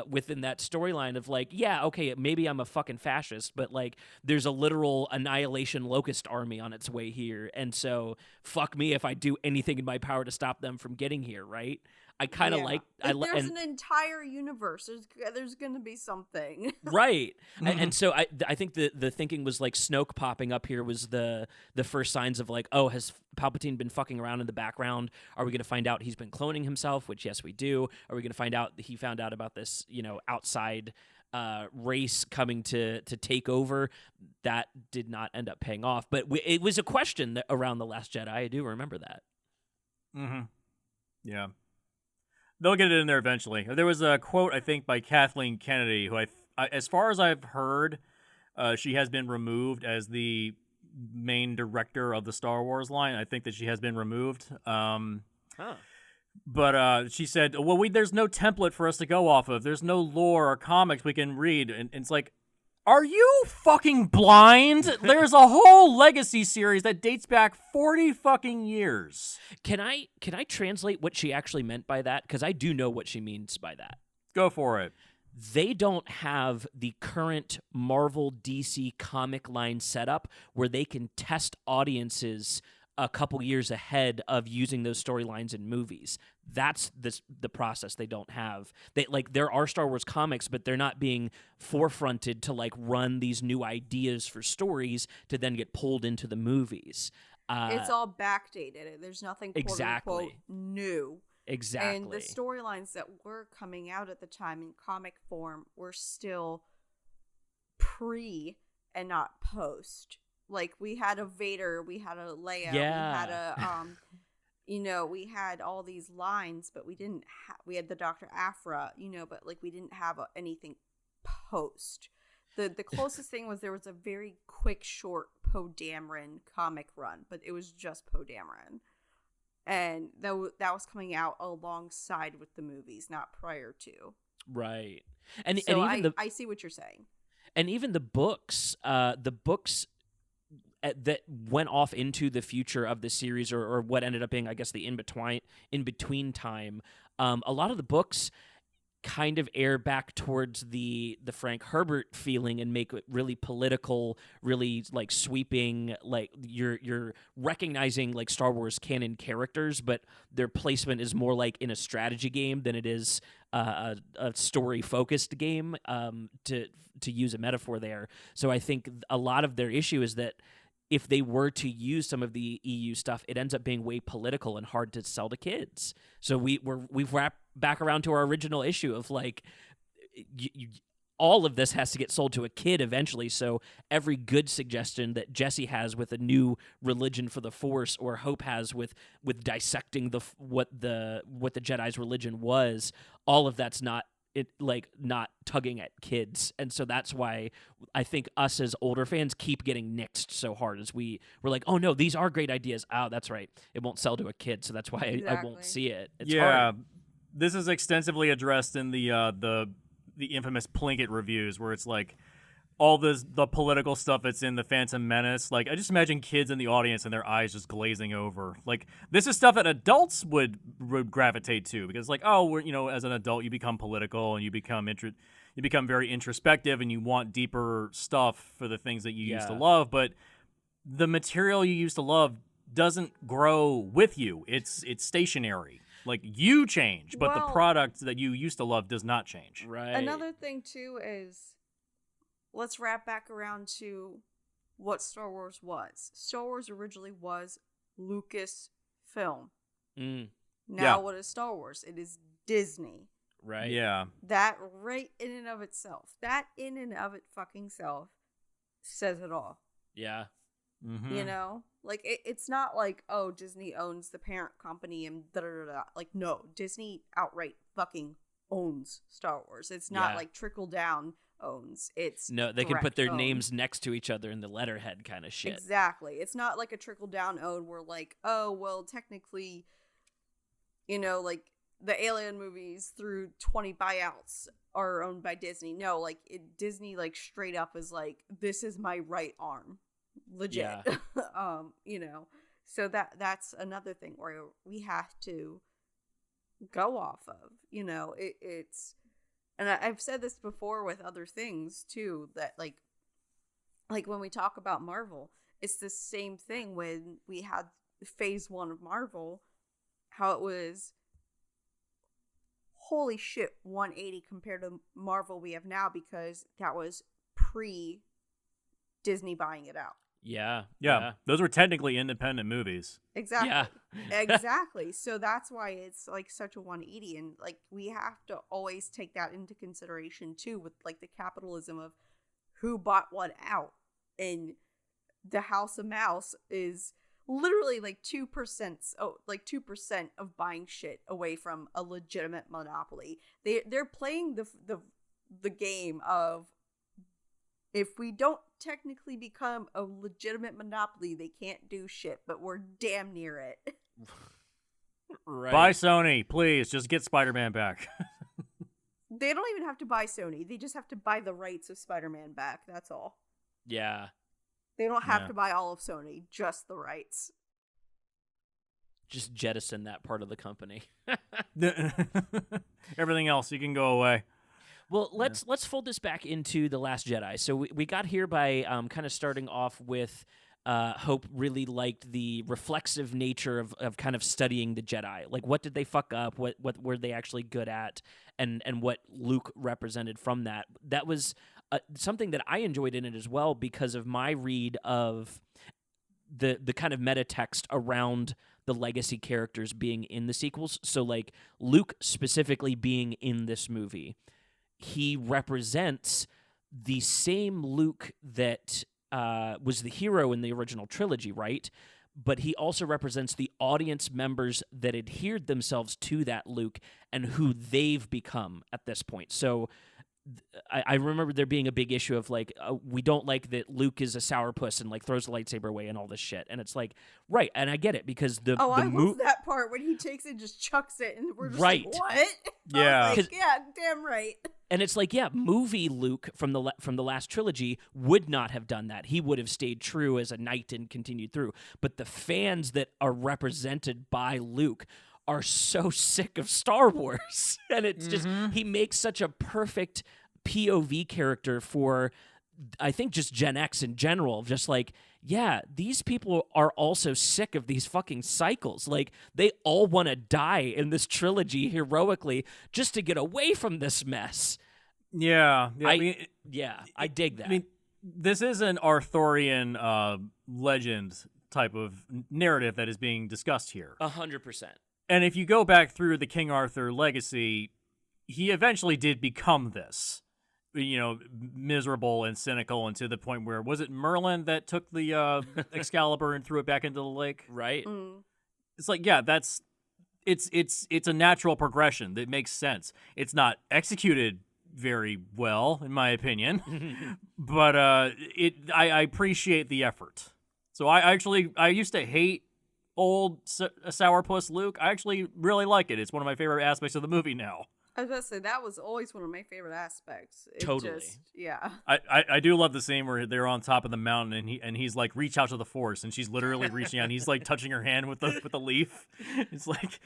within that storyline of like, yeah, okay, maybe I'm a fucking fascist, but like there's a literal annihilation locust army on its way here, and so fuck me if I do anything in my power to stop them from getting here, right? I kind of Yeah. like. If there's an entire universe. There's going to be something. Right. And so I think the thinking was like Snoke popping up here was the first signs of like, oh, has Palpatine been fucking around in the background? Are we going to find out he's been cloning himself? Which, yes, we do. Are we going to find out he found out about this, outside race coming to take over? That did not end up paying off. But it was a question around The Last Jedi. I do remember that. Mm-hmm. Yeah. They'll get it in there eventually. There was a quote, I think, by Kathleen Kennedy, who, as far as I've heard, she has been removed as the main director of the Star Wars line. I think that she has been removed. But she said, well, there's no template for us to go off of. There's no lore or comics we can read. And it's like, are you fucking blind? There's a whole legacy series that dates back 40 fucking years. Can I translate what she actually meant by that? Because I do know what she means by that. Go for it. They don't have the current Marvel DC comic line setup where they can test audiences a couple years ahead of using those storylines in movies. That's the process they don't have. There are Star Wars comics, but they're not being forefronted to like run these new ideas for stories to then get pulled into the movies. It's all backdated. There's nothing quote unquote new. Exactly. And the storylines that were coming out at the time in comic form were still pre and not post. Like, we had a Vader, we had a Leia, we had a, we had all these lines, but we didn't we had the Dr. Aphra, but, like, we didn't have anything post. The closest thing was there was a very quick, short Poe Dameron comic run, but it was just Poe Dameron. And that was coming out alongside with the movies, not prior to. Right. And so even I see what you're saying. And even the books that went off into the future of the series, or what ended up being, I guess, the in between time. A lot of the books kind of air back towards the Frank Herbert feeling and make it really political, really like sweeping. Like you're recognizing like Star Wars canon characters, but their placement is more like in a strategy game than it is a story focused game. To use a metaphor there. So I think a lot of their issue is that if they were to use some of the EU stuff, it ends up being way political and hard to sell to kids. So we've wrapped back around to our original issue of like, all of this has to get sold to a kid eventually. So every good suggestion that Jesse has with a new religion for the Force, or Hope has with dissecting what the Jedi's religion was, all of that's not tugging at kids. And so that's why I think us as older fans keep getting nixed so hard, as we're like, oh no, these are great ideas. Oh, that's right, it won't sell to a kid, so that's why I won't see it. It's hard. This is extensively addressed in the infamous Plinkett reviews, where it's like all the political stuff that's in the Phantom Menace. Like, I just imagine kids in the audience and their eyes just glazing over. Like, this is stuff that adults would gravitate to, because like, oh, as an adult you become political and you become very introspective and you want deeper stuff for the things that you used to love. But the material you used to love doesn't grow with you. It's stationary. Like, you change, but the product that you used to love does not change. Right. Another thing too is, let's wrap back around to what Star Wars was. Star Wars originally was Lucasfilm. Now what is Star Wars? It is Disney. Right. Yeah. That right in and of itself. That in and of it fucking self says it all. Yeah. Mm-hmm. Like, it's not like, oh, Disney owns the parent company and da-da-da-da. Like, no, Disney outright fucking owns Star Wars. It's not like trickle down owns. It's no, they can put their own. Names next to each other in the letterhead kind of shit. Exactly. It's not like a trickle down own where like, oh, well, technically, like the Alien movies through 20 buyouts are owned by Disney. No, like Disney like straight up is like, this is my right arm. Legit. Yeah. So that's another thing where we have to go off of. It's, and I've said this before with other things too, that like when we talk about Marvel, it's the same thing when we had phase 1 of Marvel, how it was holy shit, 180 compared to Marvel we have now, because that was pre Disney buying it out. Yeah, those were technically independent movies. Exactly. Yeah. Exactly. So that's why it's like such a 180, and like we have to always take that into consideration too, with like the capitalism of who bought what out. And the House of Mouse is literally like 2%, like 2% of buying shit away from a legitimate monopoly. They're playing the game of, if we don't technically become a legitimate monopoly, they can't do shit, but we're damn near it. Right. Buy Sony, please. Just get Spider-Man back. They don't even have to buy Sony. They just have to buy the rights of Spider-Man back. That's all. Yeah. They don't have Yeah. to buy all of Sony, just the rights. Just jettison that part of the company. Everything else, you can go away. Well, let's fold this back into The Last Jedi. So we got here by kind of starting off with Hope really liked the reflexive nature of kind of studying the Jedi. Like, what did they fuck up? What were they actually good at? And what Luke represented from that. That was something that I enjoyed in it as well, because of my read of the kind of meta text around the legacy characters being in the sequels. So, like, Luke specifically being in this movie, he represents the same Luke that was the hero in the original trilogy, right? But he also represents the audience members that adhered themselves to that Luke and who they've become at this point. So I remember there being a big issue of like, we don't like that Luke is a sourpuss and like throws the lightsaber away and all this shit. And it's like, right. And I get it, because I love that part when he takes it and just chucks it, and we're just Right. like, what? Yeah. I was like, yeah, damn right. And it's like, yeah, movie Luke from the last trilogy would not have done that. He would have stayed true as a knight and continued through. But the fans that are represented by Luke are so sick of Star Wars. And it's just, he makes such a perfect POV character for, I think, just Gen X in general. Just like, yeah, these people are also sick of these fucking cycles. Like, they all want to die in this trilogy heroically just to get away from this mess. Yeah. I dig that. I mean, this is an Arthurian legend type of narrative that is being discussed here. 100%. And if you go back through the King Arthur legacy, he eventually did become this, miserable and cynical, and to the point where, was it Merlin that took the Excalibur and threw it back into the lake? Right? It's like, yeah, it's a natural progression that makes sense. It's not executed very well, in my opinion, but I appreciate the effort. So I used to hate old sourpuss Luke. I actually really like it. It's one of my favorite aspects of the movie now. I was about to say, that was always one of my favorite aspects. Totally. Yeah. I do love the scene where they're on top of the mountain and he's like, reach out to the Force, and she's literally reaching out and he's like touching her hand with the leaf. It's like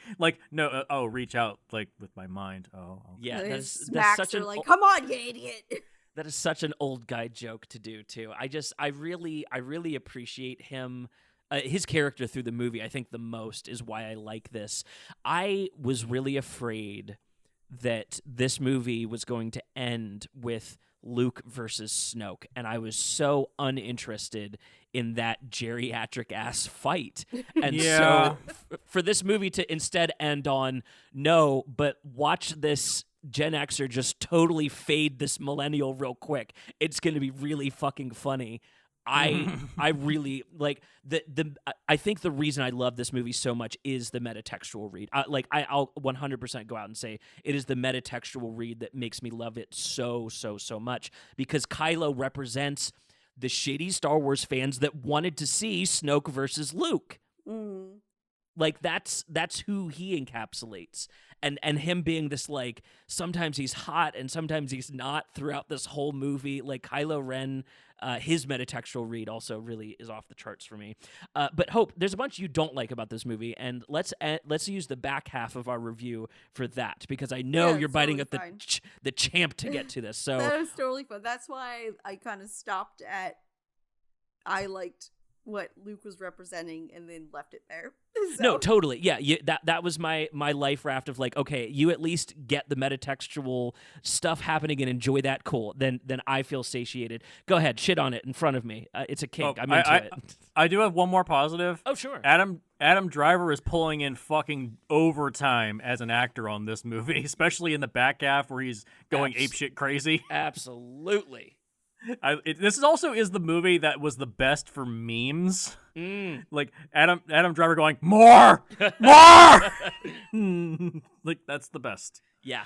no, reach out like with my mind. Oh, okay. Yeah, And that's smacks such her an like, come on, you idiot. that is such an old guy joke to do too. I really appreciate him. His character through the movie, I think the most, is why I like this. I was really afraid that this movie was going to end with Luke versus Snoke, and I was so uninterested in that geriatric ass fight. And so for this movie to instead end on, no, but watch this Gen Xer just totally fade this millennial real quick, it's going to be really fucking funny. I really like I think the reason I love this movie so much is the metatextual read. I'll 100% go out and say it is the metatextual read that makes me love it so much, because Kylo represents the shitty Star Wars fans that wanted to see Snoke versus Luke. Like, that's who he encapsulates. And him being this, like, sometimes he's hot and sometimes he's not throughout this whole movie. Like, Kylo Ren, his metatextual read also really is off the charts for me. But Hope, there's a bunch you don't like about this movie, and let's use the back half of our review for that, because I know you're biting totally at the champ to get to this. So that is totally fun. That's why I kind of stopped at, I liked what Luke was representing and then left it there. So. No, totally. Yeah, that was my life raft of like, okay, you at least get the metatextual stuff happening and enjoy that. Cool. Then I feel satiated. Go ahead, shit on it in front of me. It's a kink. I'm into it. I do have one more positive. Oh, sure. Adam Driver is pulling in fucking overtime as an actor on this movie, especially in the back half where he's going apeshit crazy. Absolutely. This is the movie that was the best for memes. Like Adam Driver going more. Like that's the best. Yeah,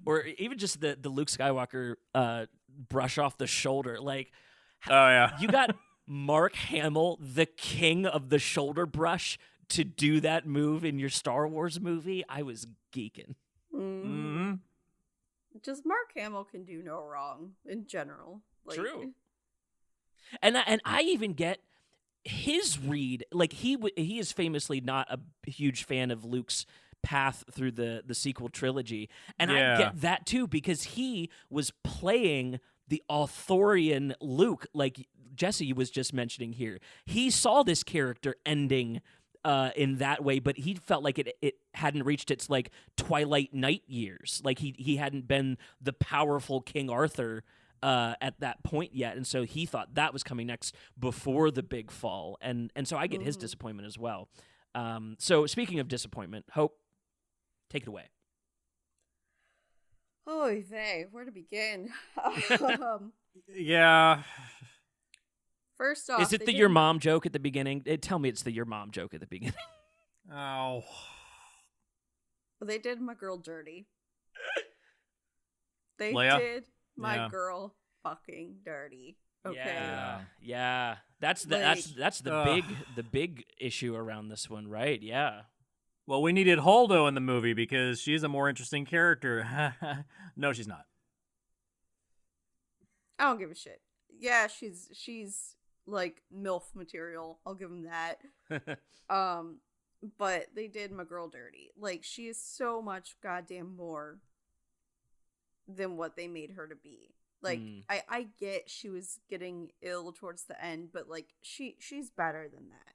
or even just the Luke Skywalker brush off the shoulder. Like, oh yeah, you got Mark Hamill, the king of the shoulder brush, to do that move in your Star Wars movie. I was geeking. Mm-hmm. Just Mark Hamill can do no wrong in general. Like, true. And I even get his read. Like he is famously not a huge fan of Luke's path through the sequel trilogy, and I get that too because he was playing the Arthurian Luke, like Jesse was just mentioning here. He saw this character ending in that way, but he felt like it hadn't reached its like Twilight Night years. Like he hadn't been the powerful King Arthur at that point yet, and so he thought that was coming next before the big fall, and so I get his disappointment as well. So speaking of disappointment, Hope, take it away. Oy vey, where to begin? Yeah. First off, is it your mom joke at the beginning? Tell me it's the your mom joke at the beginning. Oh. They did my girl dirty. They Leia? did my girl fucking dirty. Okay. Yeah. That's the big issue around this one, right? Yeah. Well, we needed Holdo in the movie because she's a more interesting character. No, she's not. I don't give a shit. Yeah, she's like MILF material. I'll give them that. But they did my girl dirty. Like, she is so much goddamn more than what they made her to be. Like, I get she was getting ill towards the end, but like she's better than that.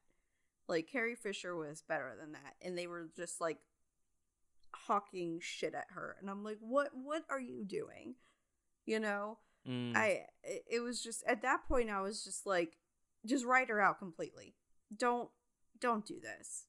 Like, Carrie Fisher was better than that, and they were just like hawking shit at her, and I'm like, what are you doing? You know? It was just at that point I was just like, just write her out completely. Don't do this.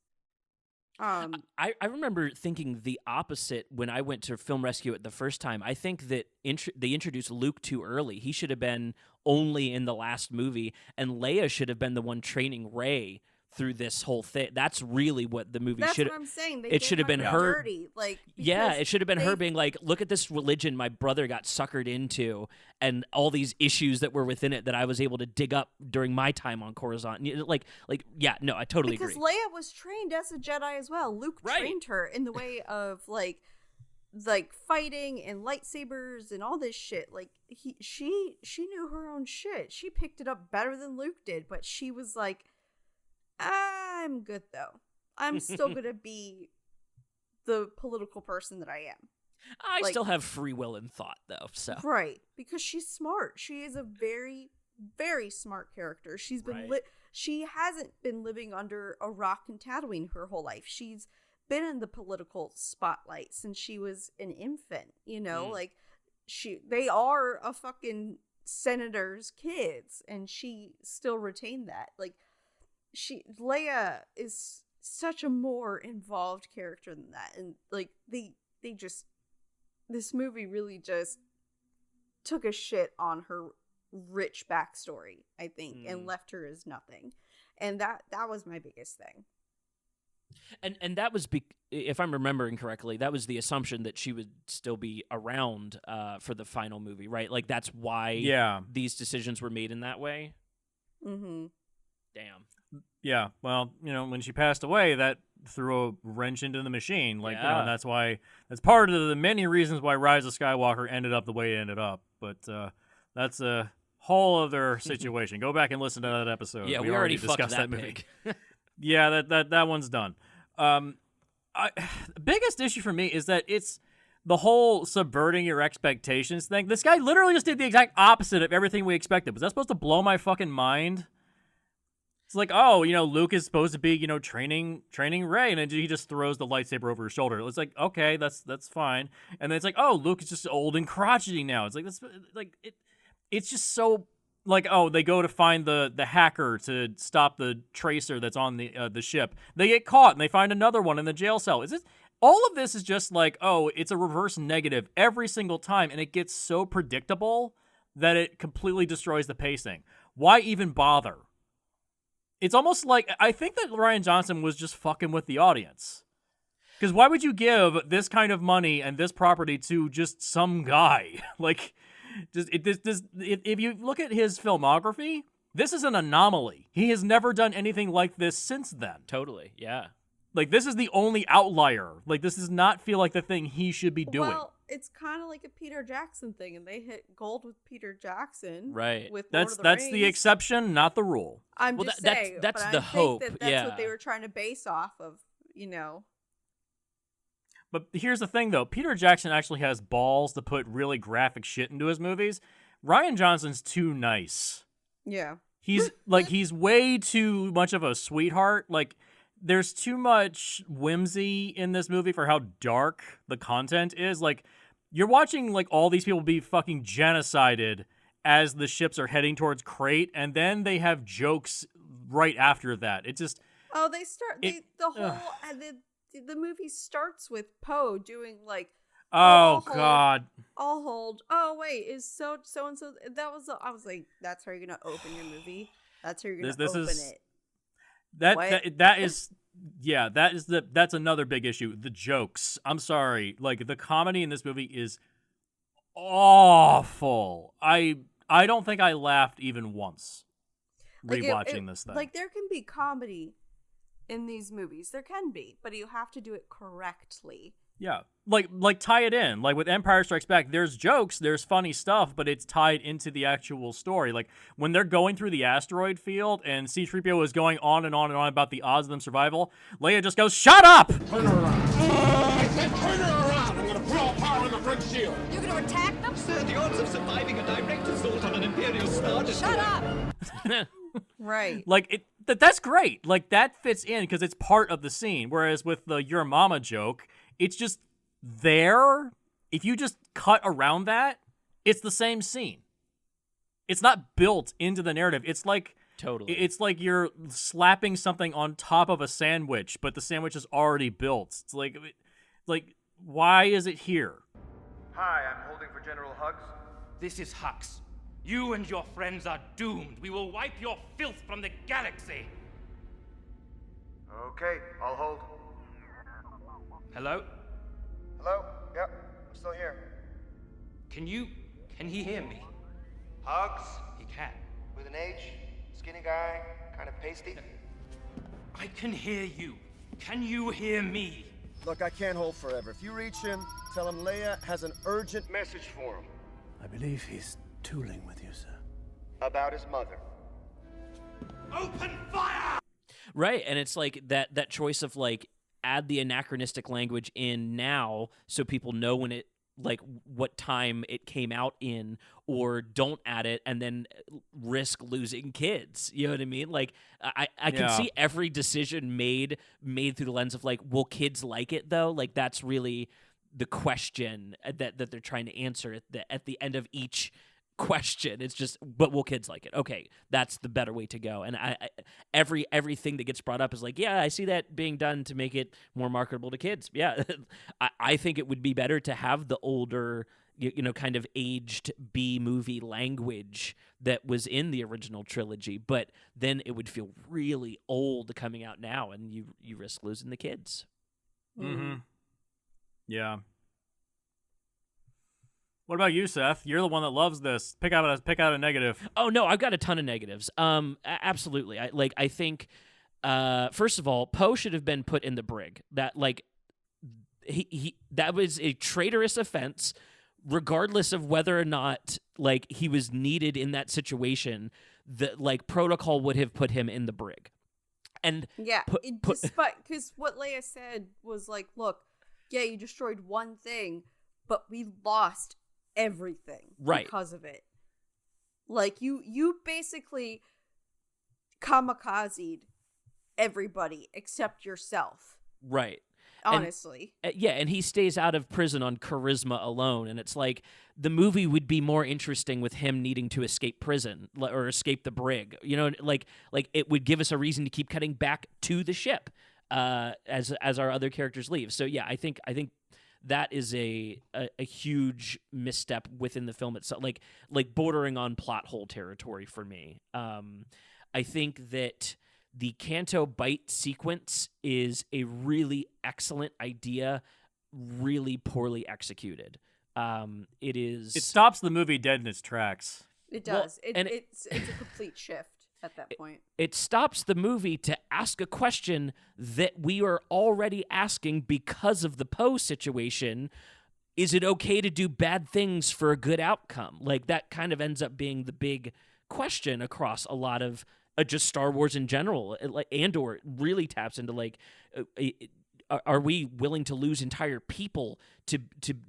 I remember thinking the opposite when I went to Film Rescue it the first time. I think that they introduced Luke too early. He should have been only in the last movie, and Leia should have been the one training Rey through this whole thing. That's really what the movie should have. That's what I'm saying. It should have been her. Dirty. Like, yeah, it should have been her being like, "Look at this religion my brother got suckered into, and all these issues that were within it that I was able to dig up during my time on Coruscant." Yeah, no, I totally agree. Because Leia was trained as a Jedi as well. Luke trained her in the way of like fighting and lightsabers and all this shit. Like, she knew her own shit. She picked it up better than Luke did, but she was like, I'm good though. I'm still gonna be the political person that I am. I still have free will and thought though, so right, because she's smart. She is a very, very smart character. She's been she hasn't been living under a rock in Tatooine her whole life. She's been in the political spotlight since she was an infant. You know, like they are a fucking senator's kids, and she still retained that. Like, Leia is such a more involved character than that, and like they just, this movie really just took a shit on her rich backstory, I think, and left her as nothing, and that was my biggest thing. And that was, if I'm remembering correctly, that was the assumption that she would still be around for the final movie, right? Like, that's why these decisions were made in that way. Mm-hmm. Damn. Yeah, well, when she passed away, that threw a wrench into the machine. Like, that's part of the many reasons why Rise of Skywalker ended up the way it ended up. But that's a whole other situation. Go back and listen to that episode. Yeah, we already discussed that movie. pig. Yeah, that one's done. Biggest issue for me is that it's the whole subverting your expectations thing. This guy literally just did the exact opposite of everything we expected. Was that supposed to blow my fucking mind? It's like, oh, Luke is supposed to be, training Rey, and then he just throws the lightsaber over his shoulder. It's like, okay, that's fine. And then it's like, oh, Luke is just old and crotchety now. It's like it's just so like, oh, they go to find the hacker to stop the tracer that's on the ship. They get caught and they find another one in the jail cell. Is this all of this is just like, oh, it's a reverse negative every single time, and it gets so predictable that it completely destroys the pacing. Why even bother? It's almost like I think that Rian Johnson was just fucking with the audience. Because why would you give this kind of money and this property to just some guy? Like, if you look at his filmography, this is an anomaly. He has never done anything like this since then. Totally, yeah. Like, this is the only outlier. Like, this does not feel like the thing he should be doing. Well, it's kind of like a Peter Jackson thing, and they hit gold with Peter Jackson. Right. With Lord of the That's Rings. the exception, not the rule. I'm Well, just that's saying. that's but the I hope, think that's yeah. what they were trying to base off of, But here's the thing, though. Peter Jackson actually has balls to put really graphic shit into his movies. Rian Johnson's too nice. Yeah. He's he's way too much of a sweetheart. Like, there's too much whimsy in this movie for how dark the content is. Like, you're watching like all these people be fucking genocided as the ships are heading towards Crate, and then they have jokes right after that. It just the movie starts with Poe doing like, God. I'll hold. Oh wait, is so and so? That was. I was like, that's how you're gonna open your movie. That's how you're gonna open it. That's another big issue. The jokes. I'm sorry. Like, the comedy in this movie is awful. I don't think I laughed even once rewatching this thing. Like, there can be comedy in these movies. There can be, but you have to do it correctly. Yeah. Like tie it in. Like with Empire Strikes Back, there's jokes, there's funny stuff, but it's tied into the actual story. Like when they're going through the asteroid field and C-3PO is going on and on and on about the odds of them survival, Leia just goes, "Shut up!" Turn her around. I said turn her around. I'm gonna put all power in the brig shield. You're gonna attack them? Sir, the odds of surviving a direct assault on an Imperial Star Shut up! Right. Like, that's great. Like, that fits in because it's part of the scene. Whereas with the "your mama" joke, it's just there. If you just cut around that, it's the same scene. It's not built into the narrative. It's like Totally. It's like you're slapping something on top of a sandwich, but the sandwich is already built. It's like why is it here? Hi, I'm holding for General Hux. This is Hux. You and your friends are doomed. We will wipe your filth from the galaxy. Okay, I'll hold. Hello? Hello? Yep, I'm still here. Can he hear me? Hux? He can. With an H? Skinny guy? Kind of pasty? I can hear you. Can you hear me? Look, I can't hold forever. If you reach him, tell him Leia has an urgent message for him. I believe he's tooling with you, sir. About his mother. Open fire! Right, and it's like that choice of like add the anachronistic language in now so people know when it like what time it came out in, or don't add it and then risk losing kids. You know what I mean? Like I can see every decision made through the lens of like, will kids like it though? Like that's really the question that they're trying to answer at the end of each question. It's just, but will kids like it? Okay, that's the better way to go. And everything that gets brought up is like, yeah, I see that being done to make it more marketable to kids. Yeah, I think it would be better to have the older, kind of aged B movie language that was in the original trilogy, but then it would feel really old coming out now, and you risk losing the kids. Mm-hmm. Yeah. What about you, Seth? You're the one that loves this. Pick out a negative. Oh no, I've got a ton of negatives. Absolutely. I think first of all, Poe should have been put in the brig. That he that was a traitorous offense, regardless of whether or not like he was needed in that situation. That like protocol would have put him in the brig. And yeah, despite because what Leia said was like, look, yeah, you destroyed one thing, but we lost everything because of it. Like you basically kamikazed everybody except yourself. Right. Honestly. And he stays out of prison on charisma alone, and it's like the movie would be more interesting with him needing to escape prison or escape the brig. You know, like it would give us a reason to keep cutting back to the ship as our other characters leave. So yeah, I think that is a huge misstep within the film itself, like bordering on plot hole territory for me. I think that the Canto Bite sequence is a really excellent idea, really poorly executed. It stops the movie dead in its tracks. It does. It's a complete shift at that point. It stops the movie to ask a question that we are already asking because of the Poe situation. Is it okay to do bad things for a good outcome? Like, that kind of ends up being the big question across a lot of just Star Wars in general. Andor really taps into are we willing to lose entire people to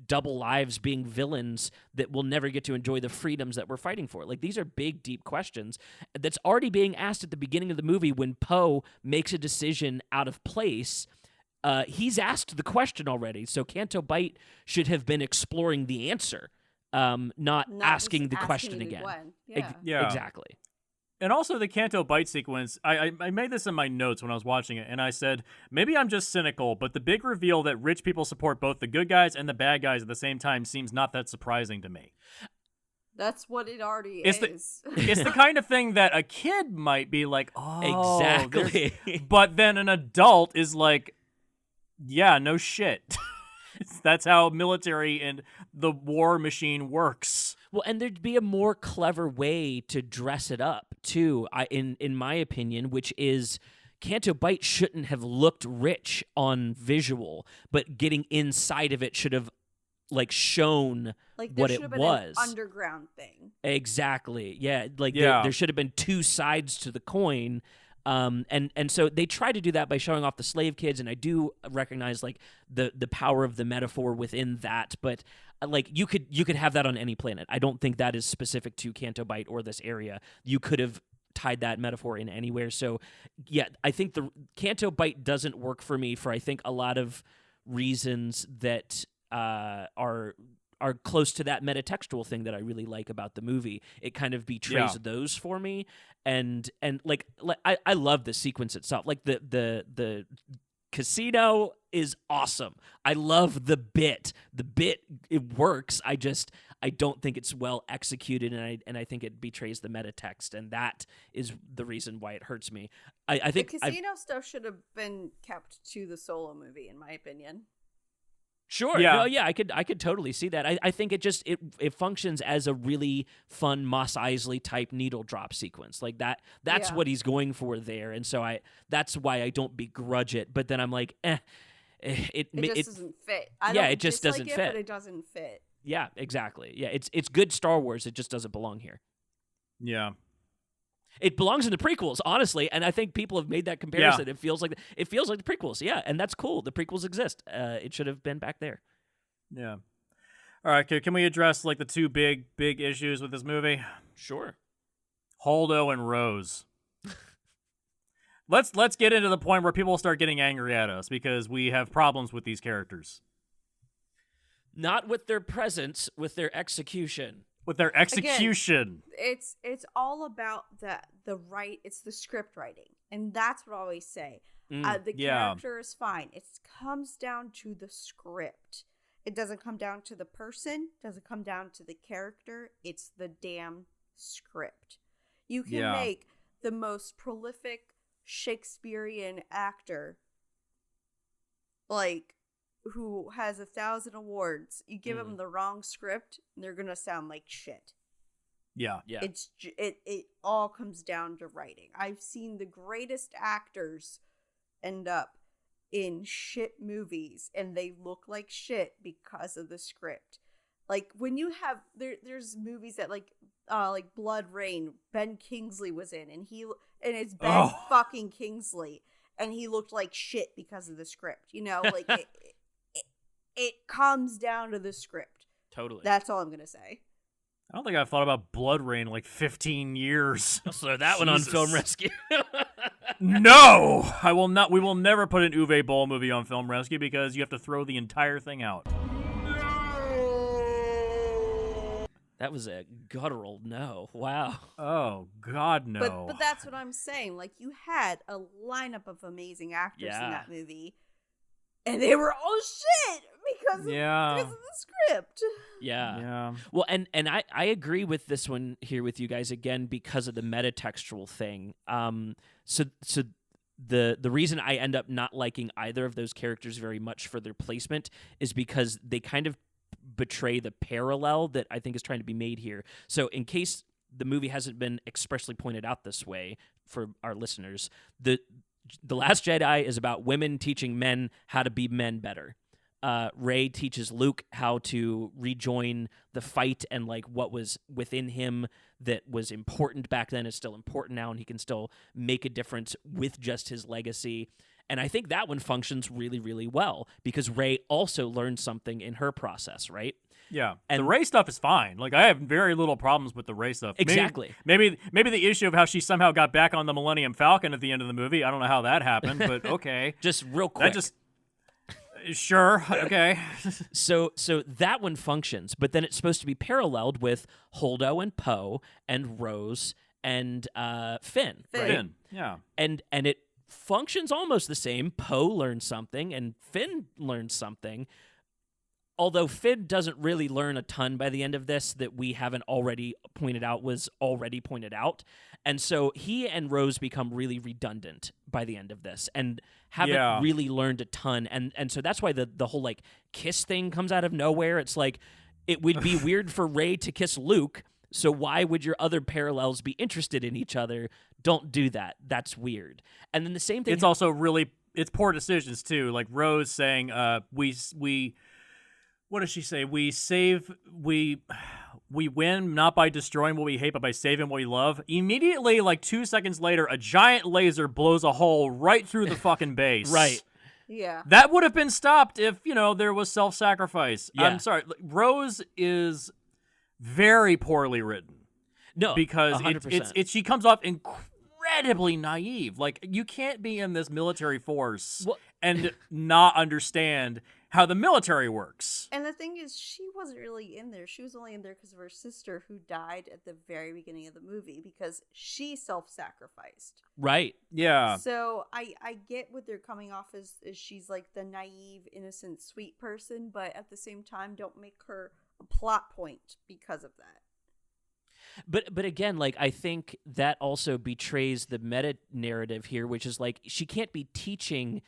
double lives being villains that will never get to enjoy the freedoms that we're fighting for? Like, these are big, deep questions that's already being asked at the beginning of the movie when Poe makes a decision out of place. He's asked the question already, so Canto Bite should have been exploring the answer, not asking the question again. Yeah. Exactly. And also the Canto Bite sequence, I made this in my notes when I was watching it, and I said, maybe I'm just cynical, but the big reveal that rich people support both the good guys and the bad guys at the same time seems not that surprising to me. That's what it already is. It's the kind of thing that a kid might be like, oh. Exactly. But then an adult is like, yeah, no shit. That's how military and the war machine works. Well, and there'd be a more clever way to dress it up, too, in my opinion, which is Canto Bite shouldn't have looked rich on visual, but getting inside of it should have, shown what it was. An underground thing. Exactly. Yeah. There should have been two sides to the coin. And so they try to do that by showing off the slave kids, and I do recognize the power of the metaphor within that, but you could have that on any planet. I don't think that is specific to Canto Bite or this area. You could have tied that metaphor in anywhere. So yeah, I think the Canto Bite doesn't work for me for I think a lot of reasons that are close to that metatextual thing that I really like about the movie. It kind of betrays those for me, and I love the sequence itself. Like the casino is awesome. I love the bit. The bit, it works. I don't think it's well executed, and I think it betrays the metatext, and that is the reason why it hurts me. I think the casino stuff should have been kept to the Solo movie, in my opinion. Sure. Yeah. No, yeah, I could totally see that. I think it functions as a really fun Mos Eisley type needle drop sequence. Like that's what he's going for there. And so that's why I don't begrudge it. But then I'm like, it just doesn't fit. It just doesn't fit. But it doesn't fit. Yeah, exactly. Yeah, it's good Star Wars. It just doesn't belong here. Yeah. It belongs in the prequels, honestly, and I think people have made that comparison. Yeah. It feels like the prequels, yeah, and that's cool. The prequels exist. It should have been back there. Yeah. All right, can we address the two big issues with this movie? Sure. Holdo and Rose. Let's get into the point where people start getting angry at us because we have problems with these characters. Not with their presence, with their execution. With their execution. Again, it's all about the right. It's the script writing, and that's what I always say. The character is fine. It comes down to the script. It doesn't come down to the person. Doesn't come down to the character. It's the damn script. You can make the most prolific Shakespearean actor, who has 1,000 awards. You give them the wrong script, and they're gonna sound like shit. Yeah. It all comes down to writing. I've seen the greatest actors end up in shit movies, and they look like shit because of the script. Like when you have there's movies that like Blood Rain, Ben Kingsley was in, and it's Ben fucking Kingsley, and he looked like shit because of the script. You know, it comes down to the script. Totally. That's all I'm gonna say. I don't think I've thought about Blood Rain in like 15 years. So that one on Film Rescue. No, I will not. We will never put an Uwe Boll movie on Film Rescue because you have to throw the entire thing out. That was a guttural no. Wow. Oh God, no. But that's what I'm saying. Like, you had a lineup of amazing actors in that movie, and they were all shit because of the script. Yeah. Well, and I agree with this one here with you guys again because of the metatextual thing. So the reason I end up not liking either of those characters very much for their placement is because they kind of betray the parallel that I think is trying to be made here. So in case the movie hasn't been expressly pointed out this way for our listeners, the Last Jedi is about women teaching men how to be men better. Rey teaches Luke how to rejoin the fight, and like what was within him that was important back then is still important now, and he can still make a difference with just his legacy. And I think that one functions really, really well because Rey also learned something in her process, right? Yeah, and the Rey stuff is fine. Like, I have very little problems with the Rey stuff. Exactly. Maybe the issue of how she somehow got back on the Millennium Falcon at the end of the movie. I don't know how that happened, but okay. Just real quick. Sure. Okay. So that one functions, but then it's supposed to be paralleled with Holdo and Poe and Rose and Finn. Right? Yeah. And it functions almost the same. Poe learns something and Finn learns something. Although Finn doesn't really learn a ton by the end of this that we haven't already pointed out was already pointed out. And so he and Rose become really redundant by the end of this and haven't really learned a ton. And so that's why the whole like kiss thing comes out of nowhere. It's like it would be weird for Rey to kiss Luke. So why would your other parallels be interested in each other? Don't do that. That's weird. And then the same thing. It's also really it's poor decisions too. Like Rose saying, we what does she say? We win not by destroying what we hate, but by saving what we love. Immediately, like 2 seconds later, a giant laser blows a hole right through the fucking base. Right. Yeah. That would have been stopped if, there was self-sacrifice. Yeah. I'm sorry. Rose is very poorly written. No, because 100%. she comes off incredibly naive. Like, you can't be in this military force and not understand how the military works. And the thing is, she wasn't really in there. She was only in there because of her sister who died at the very beginning of the movie because she self-sacrificed. Right. Yeah. So I get what they're coming off as she's like the naive, innocent, sweet person, but at the same time, don't make her a plot point because of that. But again, like, I think that also betrays the meta narrative here, which is like she can't be teaching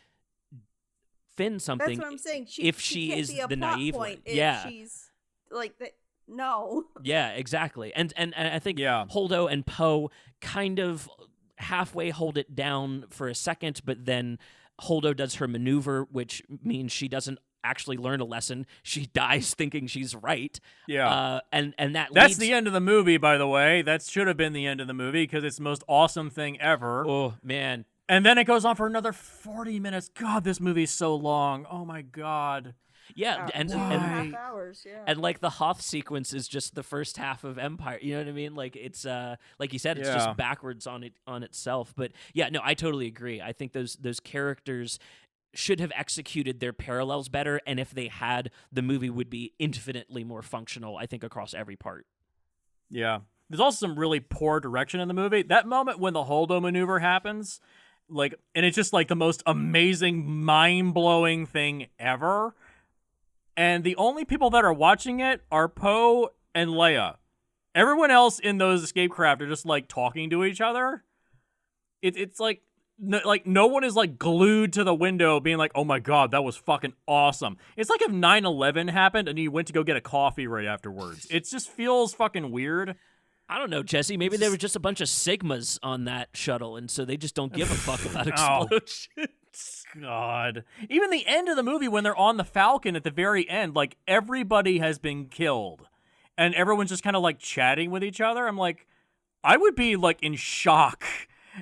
Finn something. That's what I'm saying. If she can't is be a the plot naive point one. if she's like that. No. Yeah, exactly. And I think Holdo and Poe kind of halfway hold it down for a second, but then Holdo does her maneuver, which means she doesn't actually learn a lesson. She dies thinking she's right. Yeah. And that's leads... the end of the movie, by the way. That should have been the end of the movie because it's the most awesome thing ever. Oh, man. And then it goes on for another 40 minutes. God, this movie's so long. Oh, my God. Yeah, and 2.5 hours, yeah. And like the Hoth sequence is just the first half of Empire. You know what I mean? Like it's like you said, it's just backwards on itself. But yeah, no, I totally agree. I think those characters should have executed their parallels better, and if they had, the movie would be infinitely more functional, I think, across every part. Yeah. There's also some really poor direction in the movie. That moment when the Holdo maneuver happens, like, and it's just like the most amazing, mind-blowing thing ever. And the only people that are watching it are Poe and Leia. Everyone else in those escape craft are just like talking to each other. It's like no one is like glued to the window being like, oh my God, that was fucking awesome. It's like if 9/11 happened and you went to go get a coffee right afterwards. It just feels fucking weird. I don't know, Jesse. Maybe there were just a bunch of Sigmas on that shuttle, and so they just don't give a fuck about explosions. God. Even the end of the movie when they're on the Falcon at the very end, like everybody has been killed. And everyone's just kind of like chatting with each other. I'm like, I would be like in shock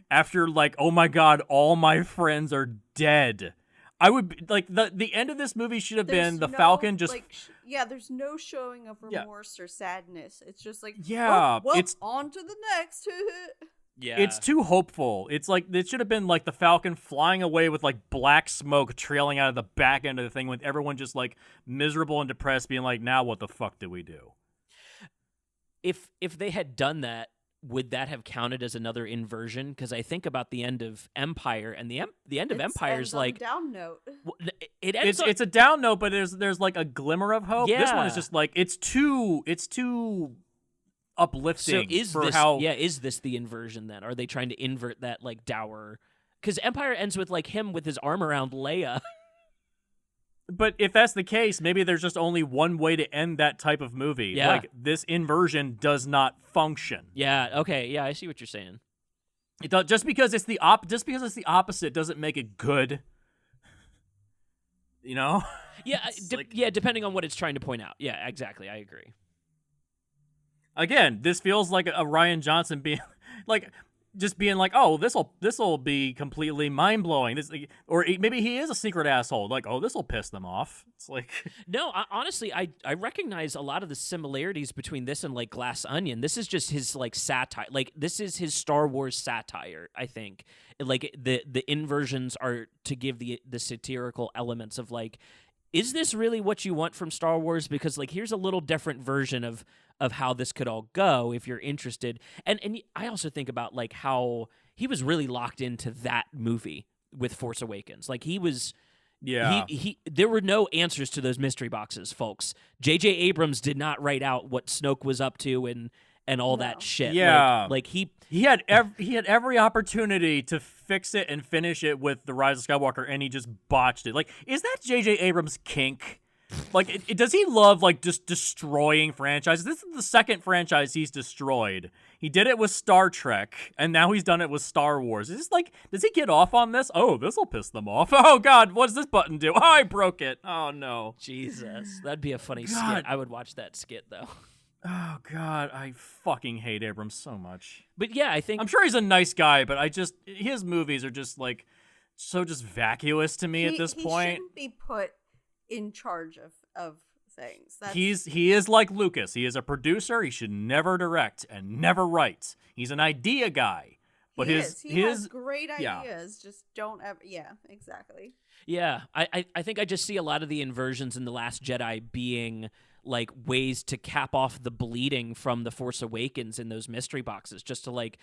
after like, oh my God, all my friends are dead. I would like the end of this movie should have been the no, Falcon just there's no showing of remorse or sadness. It's just like, well, it's on to the next. Yeah. It's too hopeful. It's like it should have been like the Falcon flying away with like black smoke trailing out of the back end of the thing with everyone just like miserable and depressed being like, now what the fuck do we do? If they had done that, would that have counted as another inversion? Because I think about the end of Empire, and the end of Empire is like down note. It's a down note, but there's like a glimmer of hope. Yeah. This one is just like it's too uplifting. So is this the inversion then? Are they trying to invert that like dour? Because Empire ends with like him with his arm around Leia. But if that's the case, maybe there's just only one way to end that type of movie. Yeah. Like, this inversion does not function. Yeah, okay, yeah, I see what you're saying. It does, just because it's the opposite doesn't make it good. You know? Yeah, depending on what it's trying to point out. Yeah, exactly, I agree. Again, this feels like a Rian Johnson being like just being like, oh, this'll be completely mind blowing. Or maybe he is a secret asshole. Like, oh, this'll piss them off. It's like no, honestly, I recognize a lot of the similarities between this and like Glass Onion. This is just his like satire. Like this is his Star Wars satire. I think like the inversions are to give the satirical elements of like, is this really what you want from Star Wars? Because like here's a little different version of how this could all go if you're interested. And I also think about like how he was really locked into that movie with Force Awakens. Like he was there were no answers to those mystery boxes, folks. J.J. Abrams did not write out what Snoke was up to and all that shit. Yeah. Like he had every opportunity to fix it and finish it with The Rise of Skywalker, and he just botched it. Like, is that J.J. Abrams' kink? Like, does he love, like, just destroying franchises? This is the second franchise he's destroyed. He did it with Star Trek, and now he's done it with Star Wars. Is this like, does he get off on this? Oh, this'll piss them off. Oh, God, what does this button do? Oh, I broke it. Oh, no. Jesus. That'd be a funny skit. I would watch that skit, though. Oh, God, I fucking hate Abrams so much. But, yeah, I think... I'm sure he's a nice guy, but his movies are just, like, so just vacuous to me at this point. He shouldn't be put in charge of things. He is like Lucas. He is a producer. He should never direct and never write. He's an idea guy. But he has great ideas. Just don't ever. Yeah, exactly. Yeah, I think I just see a lot of the inversions in The Last Jedi being like ways to cap off the bleeding from The Force Awakens in those mystery boxes, just to like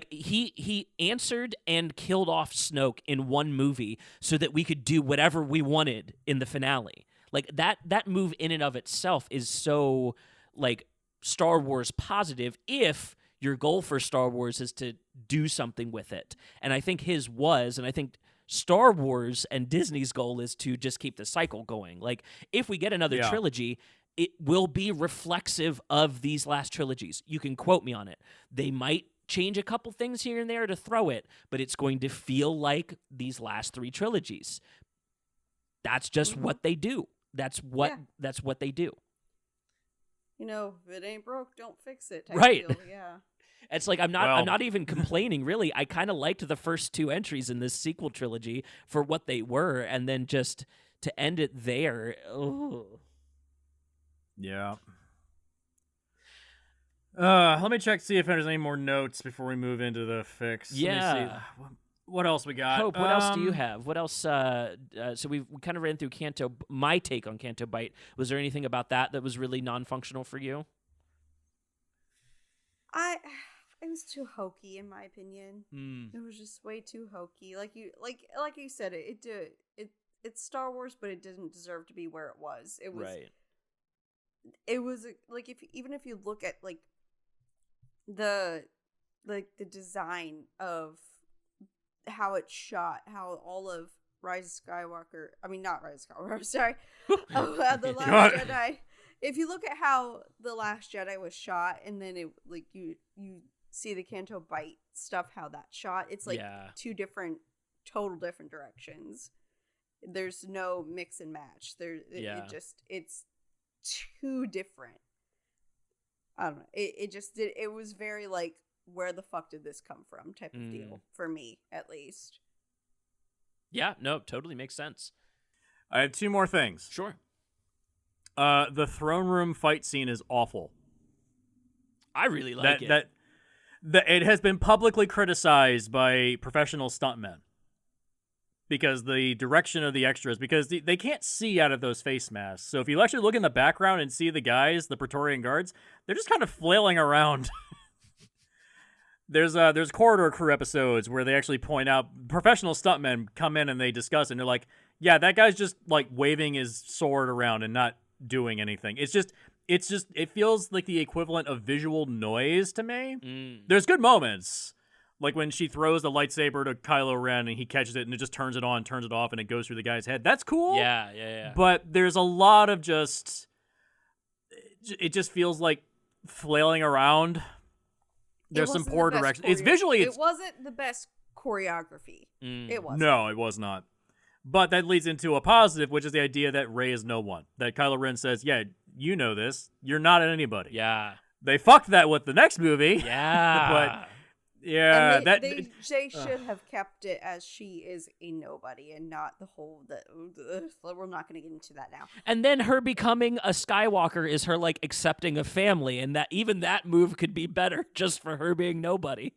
he answered and killed off Snoke in one movie so that we could do whatever we wanted in the finale. Like that move in and of itself is so like Star Wars positive if your goal for Star Wars is to do something with it. And I think his was, and I think Star Wars and Disney's goal is to just keep the cycle going. Like if we get another trilogy, it will be reflexive of these last trilogies. You can quote me on it. They might change a couple things here and there to throw it, but it's going to feel like these last three trilogies. That's just what they do. That's what they do. You know, if it ain't broke, don't fix it. Right. Deal. Yeah. It's like I'm not even complaining, really. I kind of liked the first two entries in this sequel trilogy for what they were, and then just to end it there. Oh. Yeah. Let me check, see if there's any more notes before we move into the fix. Yeah. Let me see. What else we got? Hope, what else do you have? What else? So we kind of ran through Canto. My take on Canto Bight. Was there anything about that was really non-functional for you? It was too hokey in my opinion. It was just way too hokey. Like you said, it's Star Wars, but it didn't deserve to be where it was. It was right. It was like if you look at like the design of how it's shot, how all of Rise of Skywalker, I mean not Rise of Skywalker, I'm sorry, The Last Jedi. If you look at how The Last Jedi was shot, and then it like you see the Canto Bight stuff, how that's shot, it's like two total different directions. There's no mix and match. It's too different. I don't know. It was very like, where the fuck did this come from type of deal for me, at least. Yeah, no, totally makes sense. I have 2 more things. Sure. The throne room fight scene is awful. I really like it. It has been publicly criticized by professional stuntmen because the direction of the extras, because they can't see out of those face masks. So if you actually look in the background and see the guys, the Praetorian guards, they're just kind of flailing around. There's corridor crew episodes where they actually point out professional stuntmen come in and they discuss it, and they're like, yeah, that guy's just like waving his sword around and not doing anything. It feels like the equivalent of visual noise to me. There's good moments, like when she throws the lightsaber to Kylo Ren and he catches it and it just turns it on, turns it off, and it goes through the guy's head. That's cool. Yeah. But there's a lot of it just feels like flailing around. There's some poor direction. It wasn't the best choreography. It wasn't. No, it was not. But that leads into a positive, which is the idea that Rey is no one. That Kylo Ren says, yeah, you know this. You're not anybody. Yeah. They fucked that with the next movie. Yeah. But, yeah. And they should have kept it as she is a nobody and not the whole... we're not going to get into that now. And then her becoming a Skywalker is her, like, accepting a family, and that even that move could be better just for her being nobody.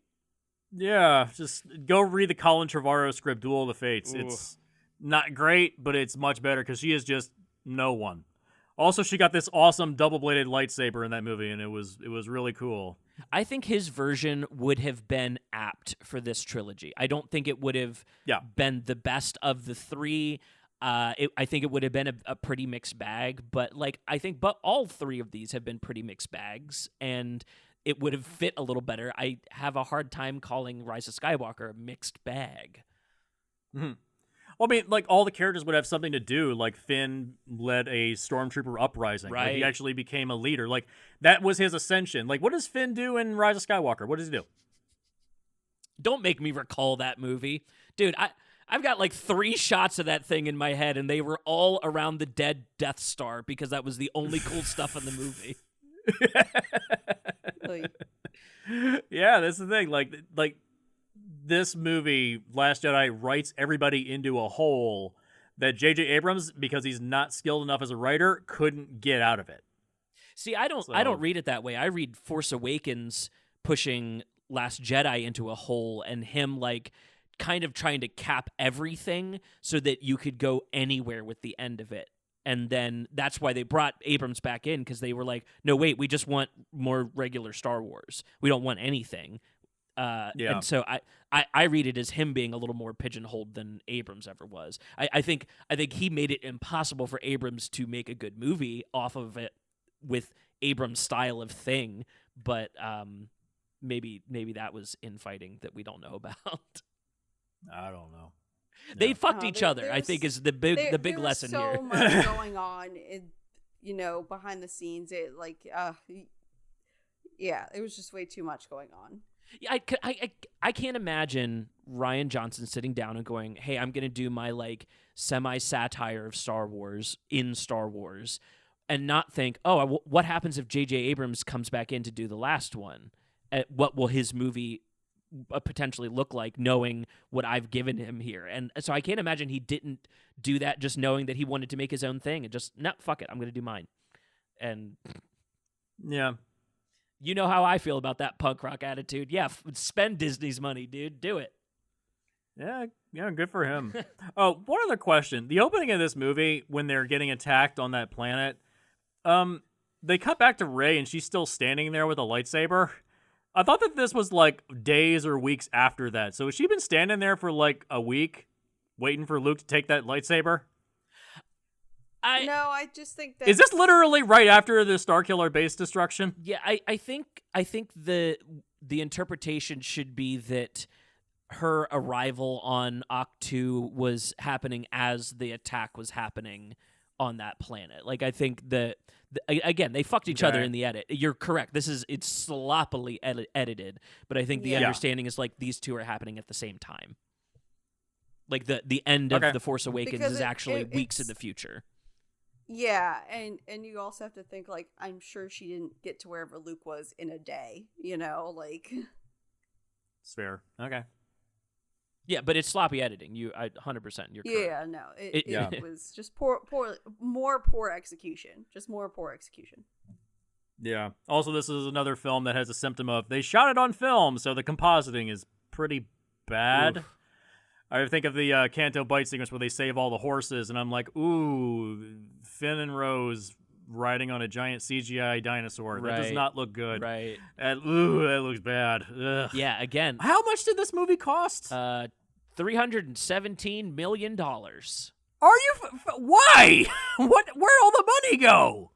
Yeah. Just go read the Colin Trevorrow script, Duel of the Fates. Ooh. It's not great, but it's much better because she is just no one. Also, she got this awesome double-bladed lightsaber in that movie, and it was really cool. I think his version would have been apt for this trilogy. I don't think it would have been the best of the 3. I think it would have been a pretty mixed bag, but all 3 of these have been pretty mixed bags, and it would have fit a little better. I have a hard time calling Rise of Skywalker a mixed bag. Mm-hmm. Well, I mean, like, all the characters would have something to do. Like, Finn led a stormtrooper uprising. Right. Like, he actually became a leader. Like, that was his ascension. Like, what does Finn do in Rise of Skywalker? What does he do? Don't make me recall that movie. Dude, I've got like 3 shots of that thing in my head, and they were all around the dead Death Star because that was the only cool stuff in the movie. Yeah, that's the thing. Like this movie, Last Jedi, writes everybody into a hole that J.J. Abrams, because he's not skilled enough as a writer, couldn't get out of it. See, I don't read it that way. I read Force Awakens pushing Last Jedi into a hole and him like kind of trying to cap everything so that you could go anywhere with the end of it. And then that's why they brought Abrams back in, because they were like, no, wait, we just want more regular Star Wars. We don't want anything. And so I read it as him being a little more pigeonholed than Abrams ever was. I think he made it impossible for Abrams to make a good movie off of it with Abrams' style of thing, but maybe that was infighting that we don't know about. I don't know. They fucked each other, I think, is the big lesson here. There's so much going on, behind the scenes. It it was just way too much going on. Yeah, I can't imagine Rian Johnson sitting down and going, hey, I'm going to do my like semi-satire of Star Wars in Star Wars, and not think, oh, what happens if J.J. Abrams comes back in to do the last one? What will his movie potentially look like, knowing what I've given him here? And so I can't imagine he didn't do that just knowing that he wanted to make his own thing and just, no, fuck it, I'm going to do mine. And yeah. You know how I feel about that punk rock attitude. Yeah, spend Disney's money, dude. Do it. Yeah, good for him. Oh, one other question. The opening of this movie, when they're getting attacked on that planet, they cut back to Rey and she's still standing there with a lightsaber. I thought that this was like days or weeks after that. So has she been standing there for like a week waiting for Luke to take that lightsaber? I just think that... Is this literally right after the Starkiller base destruction? Yeah, I think the interpretation should be that her arrival on Ahch-To was happening as the attack was happening on that planet. Like, I think again, they fucked each other in the edit. You're correct. It's sloppily edited, but I think the understanding is like these two are happening at the same time. Like the end of The Force Awakens is actually weeks in the future. Yeah, and you also have to think, like, I'm sure she didn't get to wherever Luke was in a day, like... It's fair. Okay. Yeah, but it's sloppy editing. 100%. You're correct. Yeah, no, it Yeah. was just more poor execution. Just more poor execution. Yeah. Also, this is another film that has a symptom of they shot it on film, so the compositing is pretty bad. Oof. I think of the Canto Bite sequence where they save all the horses, and I'm like, ooh, Finn and Rose riding on a giant CGI dinosaur. That does not look good. Right. That looks bad. Ugh. Yeah, again. How much did this movie cost? $317 million. Are you? Why? Where'd all the money go?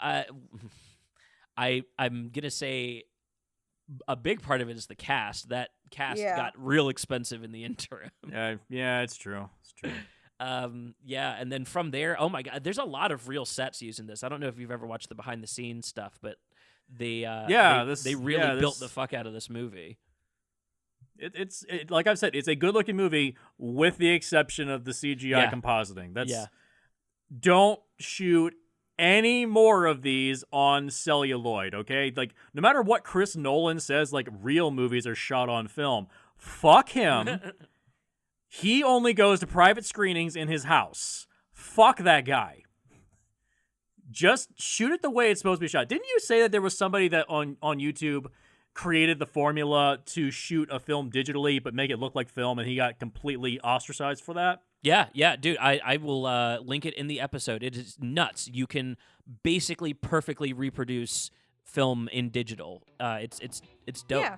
I'm gonna say a big part of it is the cast. That cast Yeah. got real expensive in the interim. Yeah, it's true. It's true. Yeah, and then from there, oh my god, there's a lot of real sets used in this. I don't know if you've ever watched the behind the scenes stuff, but they really built the fuck out of this movie. It's like I've said, it's a good looking movie with the exception of the CGI compositing. Don't shoot any more of these on celluloid, okay? Like, no matter what Chris Nolan says, like, real movies are shot on film, fuck him. He only goes to private screenings in his house. Fuck that guy. Just shoot it the way it's supposed to be shot. Didn't you say that there was somebody that on YouTube created the formula to shoot a film digitally but make it look like film, and he got completely ostracized for that? Yeah, dude. I will link it in the episode. It is nuts. You can basically perfectly reproduce film in digital. It's dope. Yeah.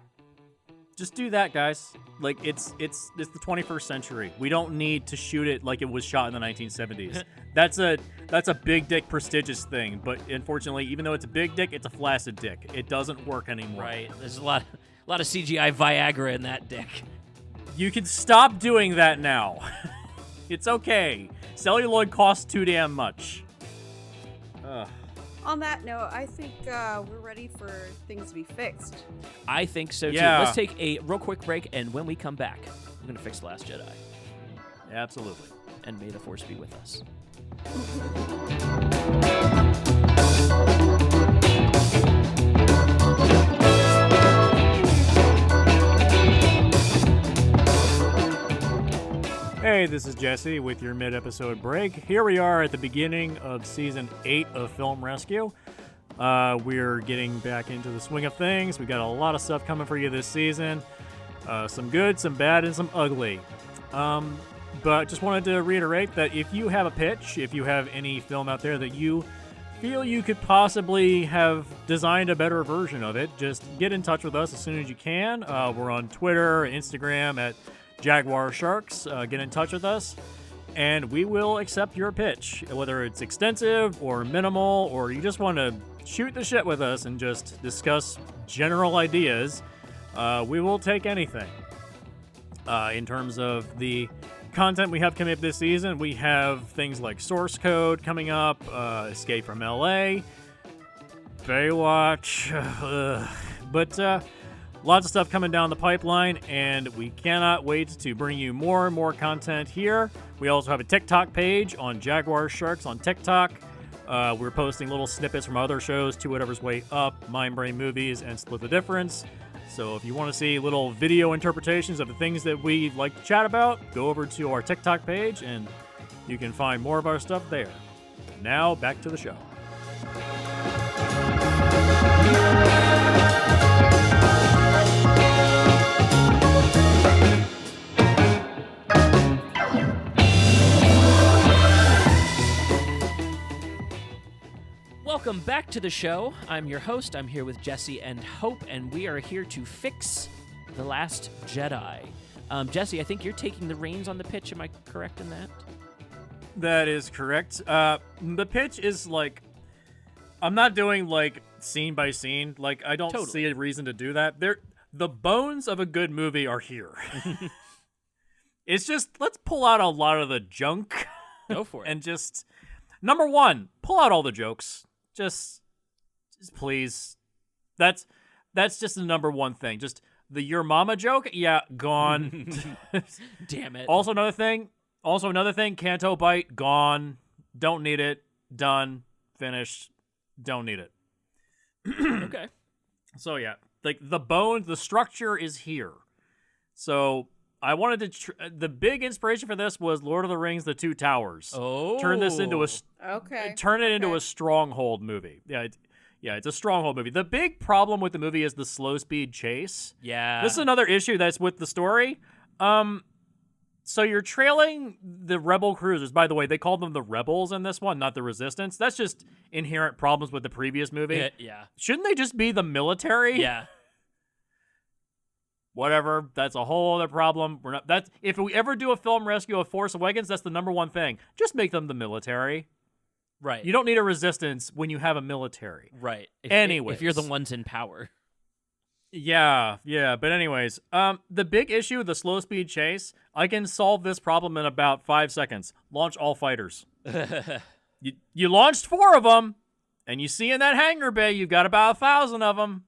Just do that, guys. Like, it's the 21st century. We don't need to shoot it like it was shot in the 1970s. That's a big dick prestigious thing, but unfortunately, even though it's a big dick, it's a flaccid dick. It doesn't work anymore. Right. There's a lot of CGI Viagra in that dick. You can stop doing that now. It's okay. Celluloid costs too damn much. On that note, I think we're ready for things to be fixed. I think so too. Yeah. Let's take a real quick break, and when we come back, we're gonna fix The Last Jedi. Absolutely. And may the Force be with us. Hey, this is Jesse with your mid-episode break. Here we are at the beginning of Season 8 of Film Rescue. We're getting back into the swing of things. We got a lot of stuff coming for you this season. Some good, some bad, and some ugly. But just wanted to reiterate that if you have a pitch, if you have any film out there that you feel you could possibly have designed a better version of it, just get in touch with us as soon as you can. We're on Twitter, Instagram at Jaguar Sharks. Get in touch with us, and we will accept your pitch, whether it's extensive or minimal, or you just want to shoot the shit with us and just discuss general ideas. We will take anything. In terms of the content we have coming up this season, we have things like Source Code coming up, Escape from LA, Baywatch, but lots of stuff coming down the pipeline, and we cannot wait to bring you more and more content here. We also have a TikTok page on Jaguar Sharks on TikTok. We're posting little snippets from other shows, To Whatever's Way Up, Mind Brain Movies, and Split the Difference. So if you want to see little video interpretations of the things that we like to chat about, go over to our TikTok page, and you can find more of our stuff there. Now, back to the show. Welcome back to the show. I'm your host. I'm here with Jesse and Hope, and we are here to fix The Last Jedi. Jesse, I think you're taking the reins on the pitch. Am I correct in that? That is correct. The pitch is like, I'm not doing like scene by scene. Like, I don't see a reason to do that. The bones of a good movie are here. It's just, let's pull out a lot of the junk. Go for it. And just, number one, pull out all the jokes. Just please. That's just the number one thing. Just the your mama joke, yeah, gone. Damn it. Also another thing, Canto Bite, gone. Don't need it. Done. Finished. Don't need it. Okay. So yeah, like the bones, the structure is here. So I wanted to. The big inspiration for this was Lord of the Rings: The Two Towers. Oh, turn this into a turn it into a stronghold movie. Yeah, it's a stronghold movie. The big problem with the movie is the slow speed chase. Yeah, this is another issue that's with the story. So you're trailing the rebel cruisers. By the way, they called them the rebels in this one, not the resistance. That's just inherent problems with the previous movie. Yeah. Shouldn't they just be the military? Yeah. Whatever. That's a whole other problem. We're not. That's if we ever do a film rescue of Force Awakens, that's the number one thing. Just make them the military. Right. You don't need a resistance when you have a military. Right. If you're the ones in power. Yeah. But anyways, the big issue with the slow speed chase, I can solve this problem in about 5 seconds. Launch all fighters. You launched 4 of them, and you see in that hangar bay, you've got about 1,000 of them.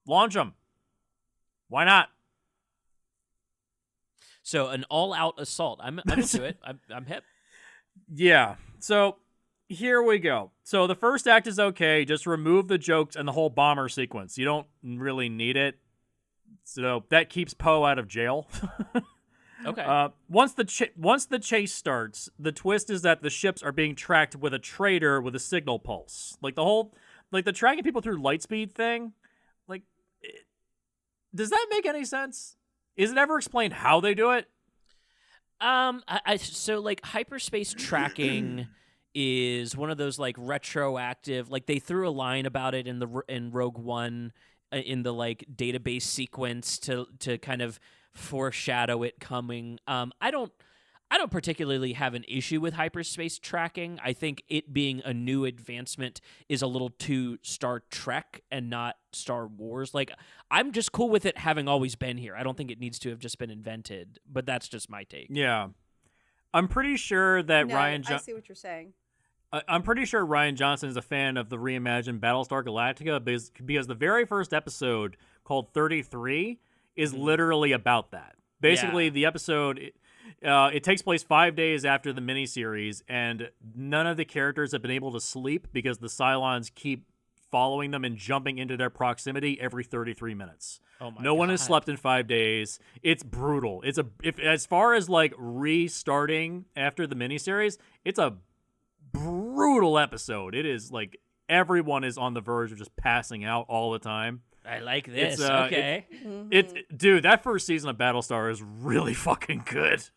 Launch them. Why not? So an all-out assault. I'm into it. I'm hip. Yeah. So here we go. So the first act is okay. Just remove the jokes and the whole bomber sequence. You don't really need it. So that keeps Poe out of jail. Okay. Once the chase starts, the twist is that the ships are being tracked with a trader with a signal pulse. Like the tracking people through lightspeed thing. Does that make any sense? Is it ever explained how they do it? So like hyperspace tracking is one of those like retroactive. Like they threw a line about it in Rogue One in the like database sequence to kind of foreshadow it coming. I don't particularly have an issue with hyperspace tracking. I think it being a new advancement is a little too Star Trek and not Star Wars. Like, I'm just cool with it having always been here. I don't think it needs to have just been invented, but that's just my take. Yeah. I'm pretty sure that I see what you're saying. I'm pretty sure Rian Johnson is a fan of the reimagined Battlestar Galactica because the very first episode, called 33, is literally about that. Basically, the episode... it takes place 5 days after the miniseries, and none of the characters have been able to sleep because the Cylons keep following them and jumping into their proximity every 33 minutes. Oh my no one has slept in 5 days. It's brutal. As far as like restarting after the miniseries, it's a brutal episode. It is like everyone is on the verge of just passing out all the time. I like this. Okay. Dude, that first season of Battlestar is really fucking good.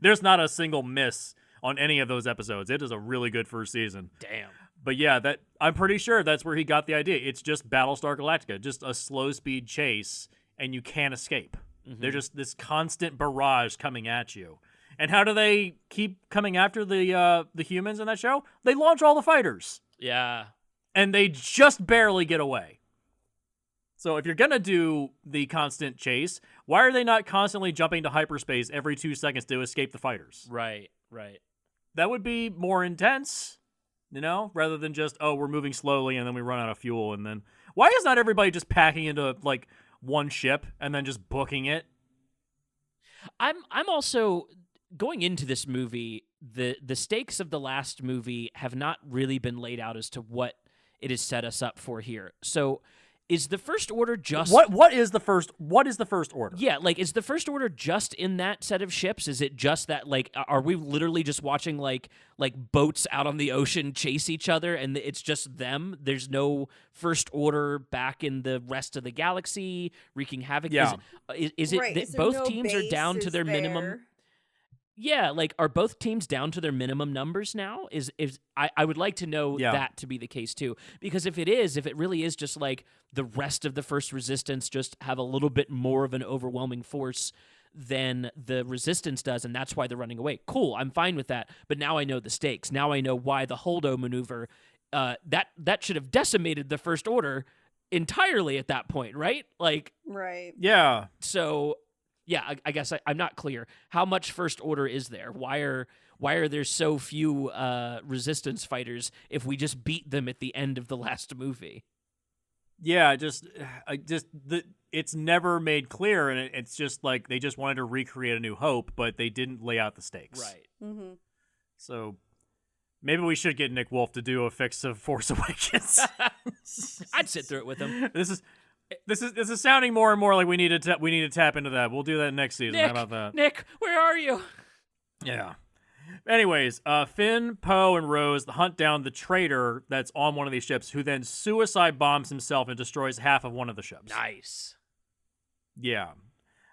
There's not a single miss on any of those episodes. It is a really good first season. Damn. But yeah, I'm pretty sure that's where he got the idea. It's just Battlestar Galactica, just a slow speed chase, and you can't escape. Mm-hmm. They're just this constant barrage coming at you. And how do they keep coming after the humans in that show? They launch all the fighters. Yeah. And they just barely get away. So if you're going to do the constant chase, why are they not constantly jumping to hyperspace every 2 seconds to escape the fighters? Right. That would be more intense, rather than just, we're moving slowly and then we run out of fuel. And then why is not everybody just packing into like one ship and then just booking it? I'm also going into this movie, the stakes of the last movie have not really been laid out as to what it has set us up for here. So is the First Order just what is the First Order? Yeah, like is the First Order just in that set of ships? Is it just that like are we literally just watching like boats out on the ocean chase each other and it's just them? There's no First Order back in the rest of the galaxy wreaking havoc. Yeah. Is it that both teams are down to their minimum? Yeah, like are both teams down to their minimum numbers now? I would like to know that to be the case too, because if it really is just like the rest of the First Resistance just have a little bit more of an overwhelming force than the Resistance does, and that's why they're running away. Cool, I'm fine with that. But now I know the stakes. Now I know why the Holdo maneuver that should have decimated the First Order entirely at that point, right? Like, right? Yeah. So. Yeah, I guess I'm not clear. How much First Order is there? Why are there so few Resistance fighters if we just beat them at the end of the last movie? Yeah, it's never made clear, and it's just like they just wanted to recreate A New Hope, but they didn't lay out the stakes. Right. Mm-hmm. So maybe we should get Nick Wolf to do a fix of Force Awakens. I'd sit through it with him. This is sounding more and more like we need to tap into that. We'll do that next season. How about that? Nick, where are you? Yeah. Anyways, Finn, Poe, and Rose hunt down the traitor that's on one of these ships, who then suicide bombs himself and destroys half of one of the ships. Nice. Yeah.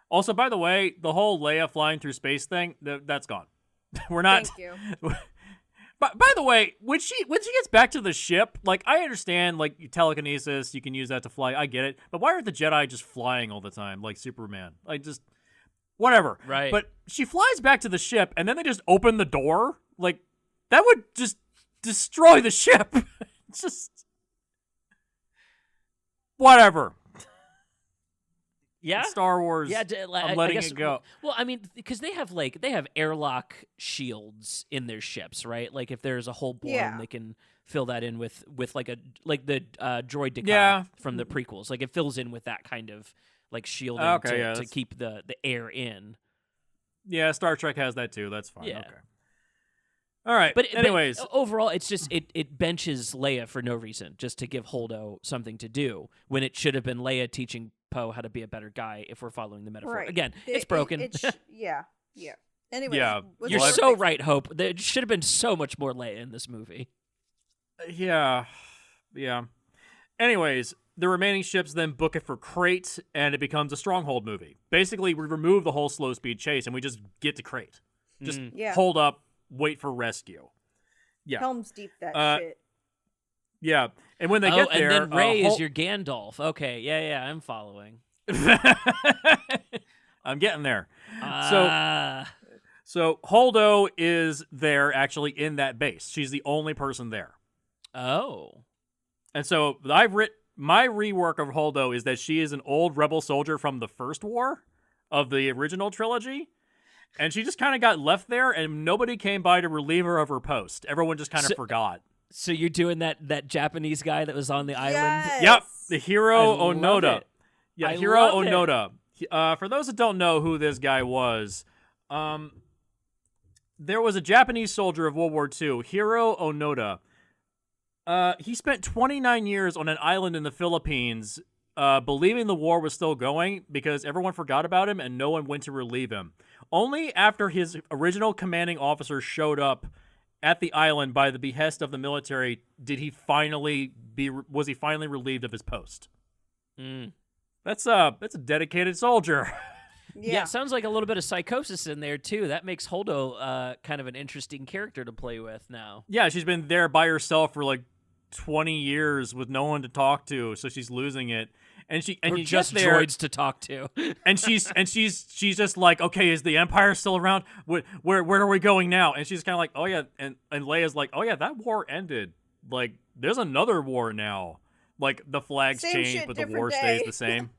Also, by the way, the whole Leia flying through space thing, that's gone. We're not. Thank you. But by the way, when she gets back to the ship, like, I understand, like, telekinesis, you can use that to fly. I get it. But why aren't the Jedi just flying all the time, like Superman? Whatever. Right. But she flies back to the ship, and then they just open the door. Like, that would just destroy the ship. Just whatever. Yeah. Star Wars. Yeah, I'm letting it go. Well, I mean, because they have airlock shields in their ships, right? Like if there's a hole blown, they can fill that in with the droid Decal from the prequels. Like it fills in with that kind of like shielding to keep the air in. Yeah, Star Trek has that too. That's fine. Yeah. Okay. All right. But anyways, overall, it's just it benches Leia for no reason, just to give Holdo something to do when it should have been Leia teaching Poe how to be a better guy. If we're following the metaphor, Right. Again, it's broken. Yeah. Anyway, you're so right, Hope. There should have been so much more Leia in this movie. Yeah. Anyways, the remaining ships then book it for Crate, and it becomes a Stronghold movie. Basically, we remove the whole slow speed chase, and we just get to Crate. Just hold up, wait for rescue. Yeah. Helm's Deep that shit. Yeah, and when they get there, and then Rey is your Gandalf. Okay, yeah, I'm following. I'm getting there. So Holdo is there actually in that base. She's the only person there. Oh. And so my rework of Holdo is that she is an old rebel soldier from the first war of the original trilogy. And she just kind of got left there, and nobody came by to relieve her of her post. Everyone just kind of forgot. So you're doing that Japanese guy that was on the island? Yep, the Hiro Onoda. It. Yeah, Hiro Onoda. For those that don't know who this guy was, there was a Japanese soldier of World War II, Hiro Onoda. He spent 29 years on an island in the Philippines, believing the war was still going because everyone forgot about him and no one went to relieve him. Only after his original commanding officer showed up at the island by the behest of the military was he finally relieved of his post. That's a dedicated soldier. Yeah, it sounds like a little bit of psychosis in there too. That makes Holdo kind of an interesting character to play with now. Yeah, she's been there by herself for like 20 years with no one to talk to, so she's losing it. And you just get there, droids to talk to. and she's just like, okay, is the Empire still around? Where are we going now? And she's kind of like, oh yeah, and Leia's like, oh yeah, that war ended. Like, there's another war now. Like the flags change, but the war stays the same.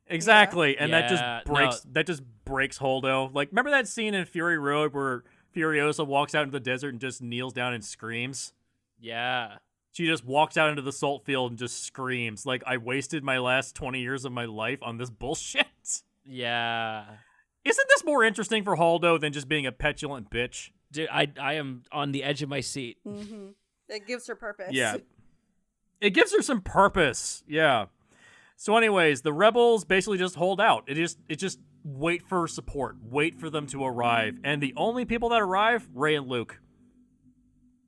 Exactly, and that just breaks Holdo. Like, remember that scene in Fury Road where Furiosa walks out into the desert and just kneels down and screams? Yeah. She just walks out into the salt field and just screams, like, I wasted my last 20 years of my life on this bullshit. Yeah. Isn't this more interesting for Holdo than just being a petulant bitch? Dude, I am on the edge of my seat. Mm-hmm. It gives her purpose. Yeah. It gives her some purpose. Yeah. So anyways, the rebels basically just hold out. It just wait for support. Wait for them to arrive. And the only people that arrive, Rey and Luke.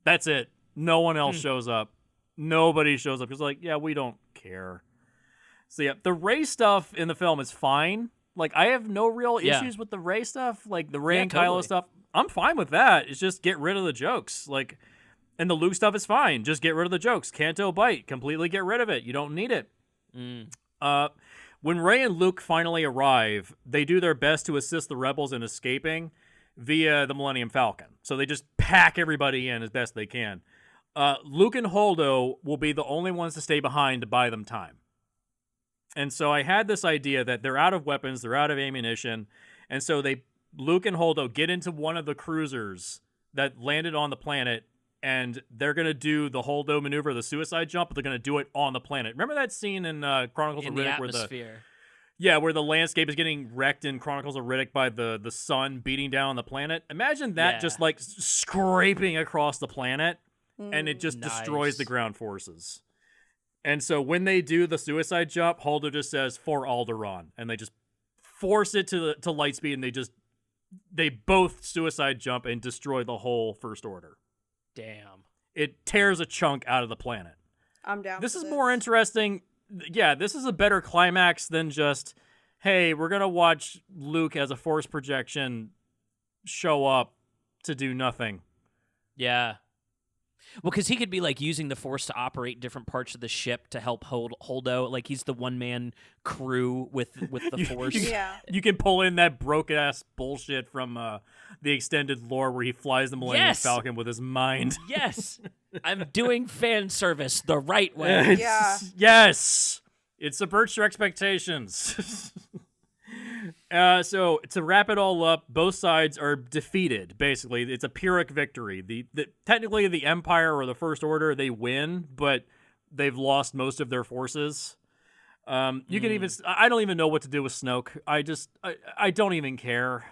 That's it. No one else shows up. Nobody shows up. It's like, yeah, we don't care. So yeah, the Rey stuff in the film is fine. Like, I have no real issues with the Rey stuff. Like, the Rey and Kylo stuff, I'm fine with that. It's just get rid of the jokes. Like, and the Luke stuff is fine. Just get rid of the jokes. Canto Bite. Completely get rid of it. You don't need it. When Rey and Luke finally arrive, they do their best to assist the rebels in escaping via the Millennium Falcon. So they just pack everybody in as best they can. Luke and Holdo will be the only ones to stay behind to buy them time. And so I had this idea that they're out of weapons, they're out of ammunition, and so Luke and Holdo get into one of the cruisers that landed on the planet, and they're going to do the Holdo maneuver, the suicide jump, but they're going to do it on the planet. Remember that scene in Chronicles of Riddick where the landscape is getting wrecked in Chronicles of Riddick by the sun beating down on the planet? Imagine that just like scraping across the planet, and it just destroys the ground forces. And so when they do the suicide jump, Holdo just says, "For Alderaan," and they just force it to lightspeed, and they both suicide jump and destroy the whole First Order. Damn. It tears a chunk out of the planet. I'm down. This is more interesting. Yeah, this is a better climax than just, hey, we're going to watch Luke as a force projection show up to do nothing. Yeah. Well, because he could be like using the Force to operate different parts of the ship to help Holdo. Like he's the one-man crew with the Force. You can pull in that broke-ass bullshit from the extended lore where he flies the Millennium Falcon with his mind. Yes. I'm doing fan service the right way. Yes. It subverts your expectations. So to wrap it all up, both sides are defeated. Basically, it's a Pyrrhic victory. Technically, the Empire or the First Order, they win, but they've lost most of their forces. You can even. I don't even know what to do with Snoke. I don't even care.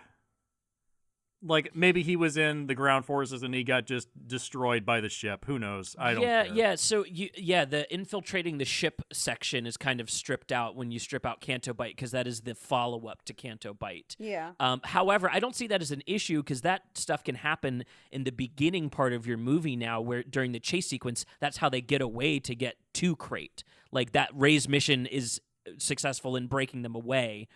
Like, maybe he was in the ground forces and he got just destroyed by the ship. Who knows? I don't care. Yeah. So, the infiltrating the ship section is kind of stripped out when you strip out Canto Bight, because that is the follow-up to Canto Bight. Yeah. However, I don't see that as an issue, because that stuff can happen in the beginning part of your movie now, where during the chase sequence, that's how they get away to get to Crate. Like, that Rey's mission is successful in breaking them away.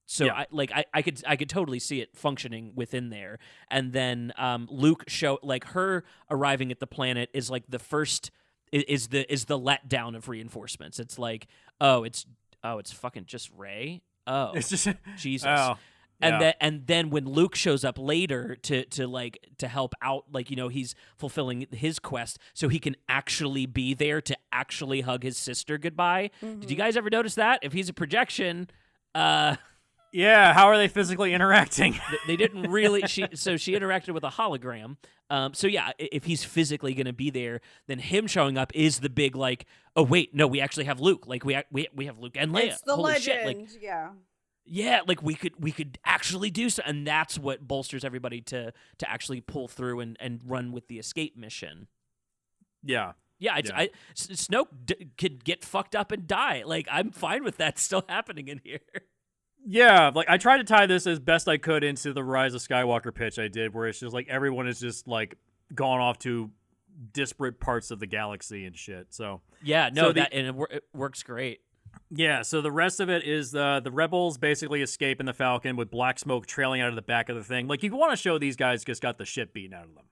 So yeah. I could totally see it functioning within there. And then Luke her arriving at the planet is like the first is the letdown of reinforcements. It's like, it's fucking just Rey. Oh, it's just Jesus. Oh, yeah. And then when Luke shows up later to help out, he's fulfilling his quest so he can actually be there to actually hug his sister goodbye. Mm-hmm. Did you guys ever notice that? If he's a projection, yeah, how are they physically interacting? They didn't really. She interacted with a hologram. So yeah, if he's physically going to be there, then him showing up is the big oh wait, no, we actually have Luke. Like we have Luke and Leia. It's the Holy legend. Shit, yeah. Yeah, we could actually do so, and that's what bolsters everybody to actually pull through and run with the escape mission. Yeah. Yeah, Snoke could get fucked up and die. Like, I'm fine with that still happening in here. Yeah, I tried to tie this as best I could into the Rise of Skywalker pitch I did, where it's just everyone is just gone off to disparate parts of the galaxy and shit. So yeah, no, it works great. Yeah, so the rest of it is the rebels basically escape in the Falcon with black smoke trailing out of the back of the thing. You want to show these guys just got the shit beaten out of them.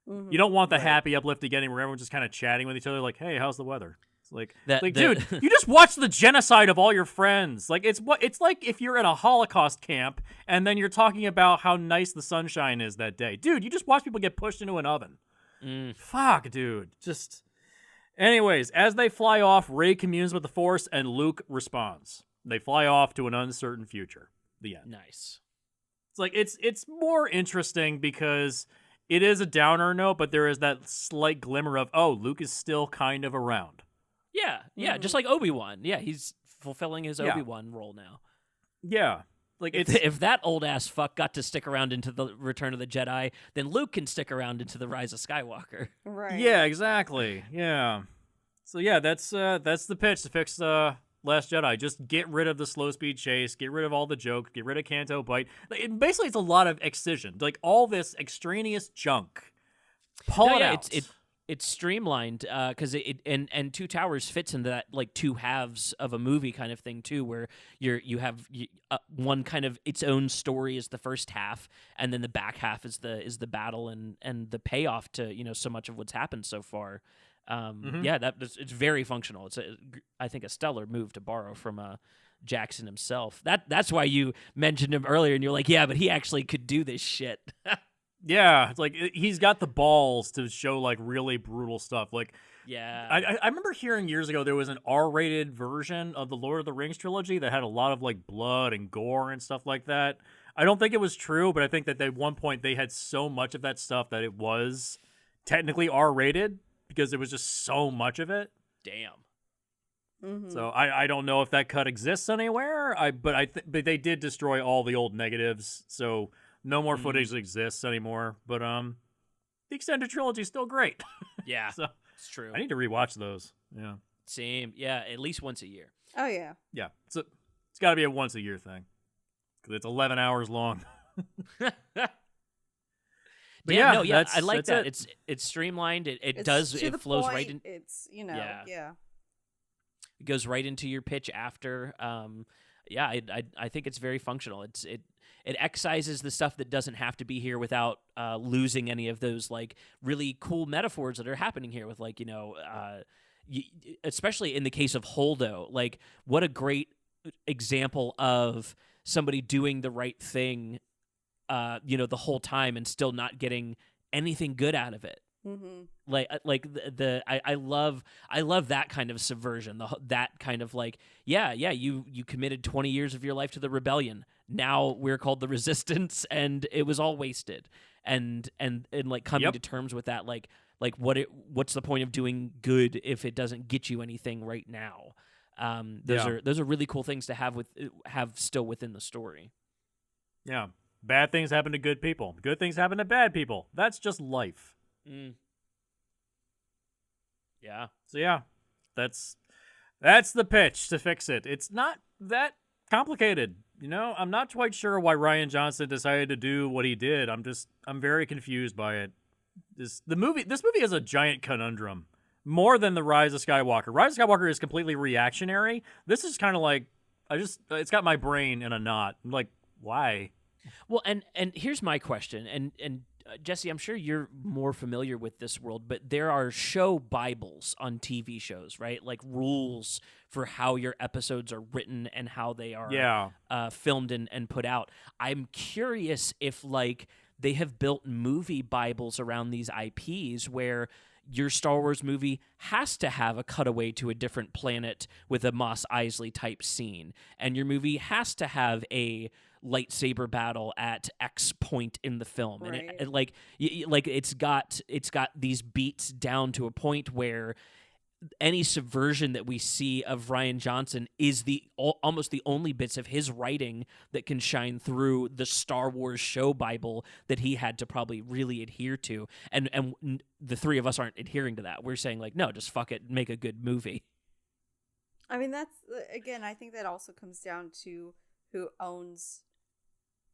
Mm-hmm. You don't want the happy uplifting ending where everyone's just kind of chatting with each other, hey, how's the weather? Dude, you just watched the genocide of all your friends. It's like if you're in a Holocaust camp and then you're talking about how nice the sunshine is that day. Dude, you just watch people get pushed into an oven. Fuck, dude. Just. Anyways, as they fly off, Rey communes with the Force and Luke responds. They fly off to an uncertain future. The end. Nice. It's more interesting because it is a downer note, but there is that slight glimmer of, Luke is still kind of around. Yeah, just like Obi-Wan. Yeah, he's fulfilling his Obi-Wan role now. Yeah. If that old-ass fuck got to stick around into the Return of the Jedi, then Luke can stick around into the Rise of Skywalker. Right. Yeah, exactly. Yeah. So yeah, that's the pitch to fix Last Jedi. Just get rid of the slow-speed chase, get rid of all the jokes, get rid of Canto Bight. Basically, it's a lot of excision. All this extraneous junk. Pull it out. It's streamlined because and Two Towers fits into that two halves of a movie kind of thing too, where you have one kind of its own story is the first half, and then the back half is the battle and the payoff to so much of what's happened so far. Yeah, it's very functional. It's I think a stellar move to borrow from Jackson himself. That's why you mentioned him earlier, and you're like, yeah, but he actually could do this shit. Yeah, it's he's got the balls to show really brutal stuff. Yeah, I remember hearing years ago there was an R-rated version of the Lord of the Rings trilogy that had a lot of blood and gore and stuff like that. I don't think it was true, but I think that at one point they had so much of that stuff that it was technically R-rated because there was just so much of it. Damn. Mm-hmm. So I don't know if that cut exists anywhere. But they did destroy all the old negatives, so. No more footage exists anymore, but the extended trilogy is still great. Yeah. So It's true. I need to rewatch those. Yeah. Same. Yeah, at least once a year. Oh yeah. Yeah. So it's got to be a once a year thing because it's 11 hours long. But yeah, yeah, no, yeah, I like that. it. It's streamlined. It It's does. to It the flows point. right in. It's Yeah. It goes right into your pitch after. Yeah, I think it's very functional. It excises the stuff that doesn't have to be here without losing any of those like really cool metaphors that are happening here with like especially in the case of Holdo, like what a great example of somebody doing the right thing, the whole time and still not getting anything good out of it. Mm-hmm. I love that kind of subversion. That kind of like, you committed 20 years of your life to the rebellion. Now we're called the resistance, and it was all wasted. And like coming to terms with that, like what's the point of doing good if it doesn't get you anything right now? Those are really cool things to have still within the story. Yeah, bad things happen to good people. Good things happen to bad people. That's just life. Yeah. So yeah, that's the pitch to fix it. It's not that complicated. I'm not quite sure why Rian Johnson decided to do what he did. I'm very confused by it. This movie is a giant conundrum. More than the Rise of Skywalker. Rise of Skywalker is completely reactionary. This is kind of like it's got my brain in a knot. I'm like, why? Well, and here's my question, and Jesse, I'm sure you're more familiar with this world, but there are show Bibles on TV shows, right? Like rules for how your episodes are written and how they are filmed and put out. I'm curious if like they have built movie Bibles around these IPs where your Star Wars movie has to have a cutaway to a different planet with a Mos Eisley type scene, and your movie has to have a lightsaber battle at X point in the film, right. And it's got these beats down to a point where any subversion that we see of Rian Johnson is almost the only bits of his writing that can shine through the Star Wars show Bible that he had to probably really adhere to. And the three of us aren't adhering to that. We're saying like, no, just fuck it, make a good movie. I mean, that's again, I think that also comes down to who owns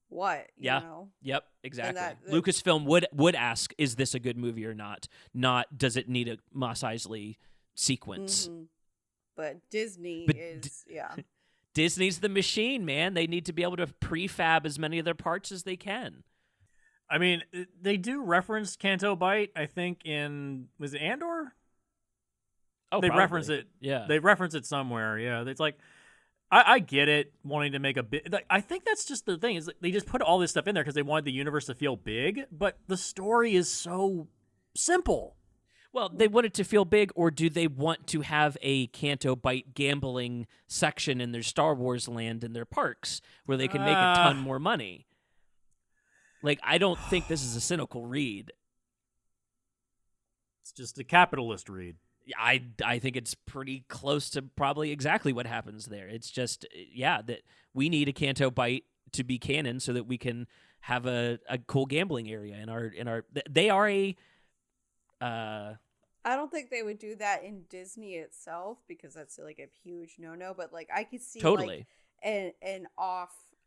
what, you know? Yep, exactly. That Lucasfilm would ask, is this a good movie or not? Not, does it need a Mos Eisley sequence? Mm-hmm. But Disney Disney's the machine, man. They need to be able to prefab as many of their parts as they can. I mean, they do reference Canto Bight, I think, was it Andor? Oh, they probably. reference it. Yeah. They reference it somewhere. Yeah. It's like, I get it, wanting to make a bit. Like, I think that's just the thing, is they just put all this stuff in there because they wanted the universe to feel big, but the story is so simple. Well, they want it to feel big, or do they want to have a Canto Bight gambling section in their Star Wars land in their parks where they can make a ton more money? Like, I don't think this is a cynical read. It's just a capitalist read. I think it's pretty close to probably exactly what happens there. It's just, that we need a Canto Bight to be canon so that we can have a cool gambling area in our. They are a. I don't think they would do that in Disney itself because that's like a huge no-no. But like I could see totally like an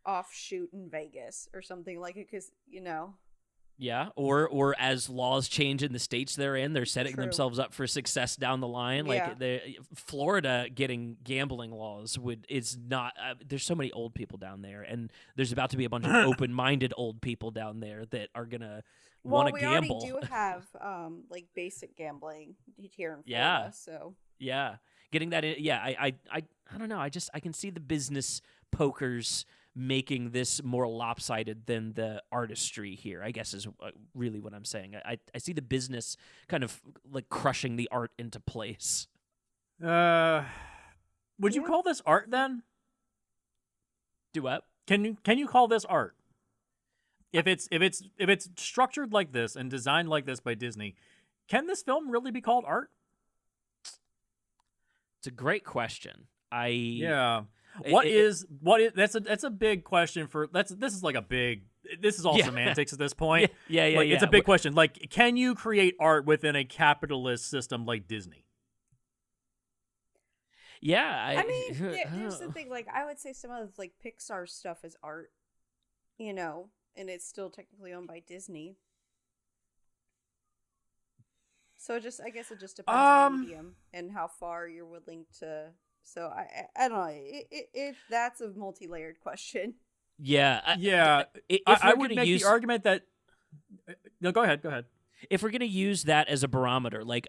offshoot in Vegas or something like it, because Yeah, or as laws change in the states they're in, they're setting True. themselves up for success down the line. Yeah. Like Florida getting gambling laws is not. There's so many old people down there, and there's about to be a bunch of open-minded old people down there that are gonna want to gamble. We already do have like basic gambling here in Florida. Yeah. So yeah, getting that in. Yeah, I don't know. I can see the business pokers making this more lopsided than the artistry here, I guess is really what I'm saying. I see the business kind of like crushing the art into place. Would you call this art then? Do what? Can you call this art? If it's structured like this and designed like this by Disney, can this film really be called art? It's a great question. That's a big question this is all semantics at this point. Yeah. It's a big question. Like, can you create art within a capitalist system like Disney? Yeah, there's the thing. Like, I would say some of like Pixar stuff is art, and it's still technically owned by Disney. So I guess it just depends on the medium and how far you're willing to. So I don't know. That's a multi-layered question. Yeah. I would make the argument that. No, go ahead. If we're gonna use that as a barometer, like.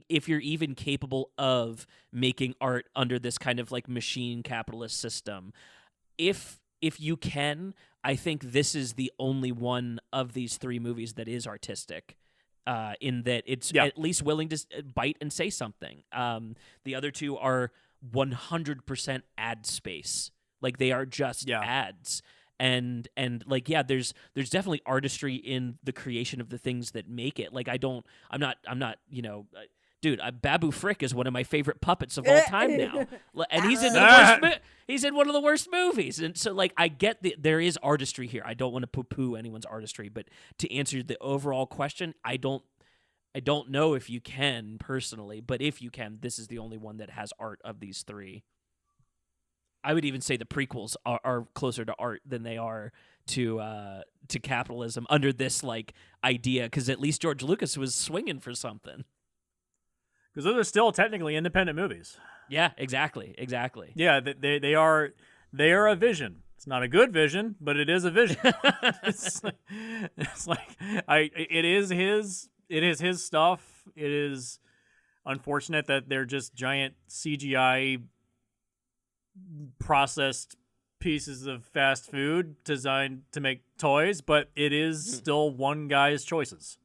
If you're even capable of making art under this kind of like machine capitalist system, if you can, I think this is the only one of these three movies that is artistic, in that it's at least willing to bite and say something. The other two are 100% ad space, like they are just ads. And like there's definitely artistry in the creation of the things that make it. Like I'm not dude, Babu Frick is one of my favorite puppets of all time now, and he's in he's in one of the worst movies. And so like I get there is artistry here. I don't want to poo-poo anyone's artistry, but to answer the overall question, I don't know if you can personally, but if you can, this is the only one that has art of these three. I would even say the prequels are closer to art than they are to capitalism under this like idea, because at least George Lucas was swinging for something. Because those are still technically independent movies. Yeah, exactly. Yeah, they are a vision. It's not a good vision, but it is a vision. It is his stuff. It is unfortunate that they're just giant CGI processed pieces of fast food designed to make toys, but it is still one guy's choices.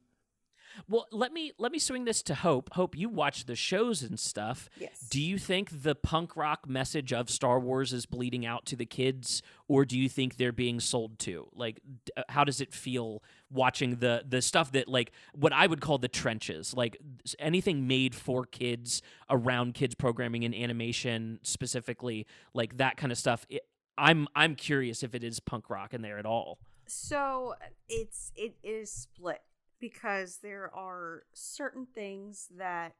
Well, let me swing this to Hope. Hope, you watch the shows and stuff. Yes. Do you think the punk rock message of Star Wars is bleeding out to the kids, or do you think they're being sold to? Like, how does it feel watching the stuff that, like, what I would call the trenches, like anything made for kids, around kids programming and animation specifically, like that kind of stuff? I'm curious if it is punk rock in there at all. So it is split. Because there are certain things that,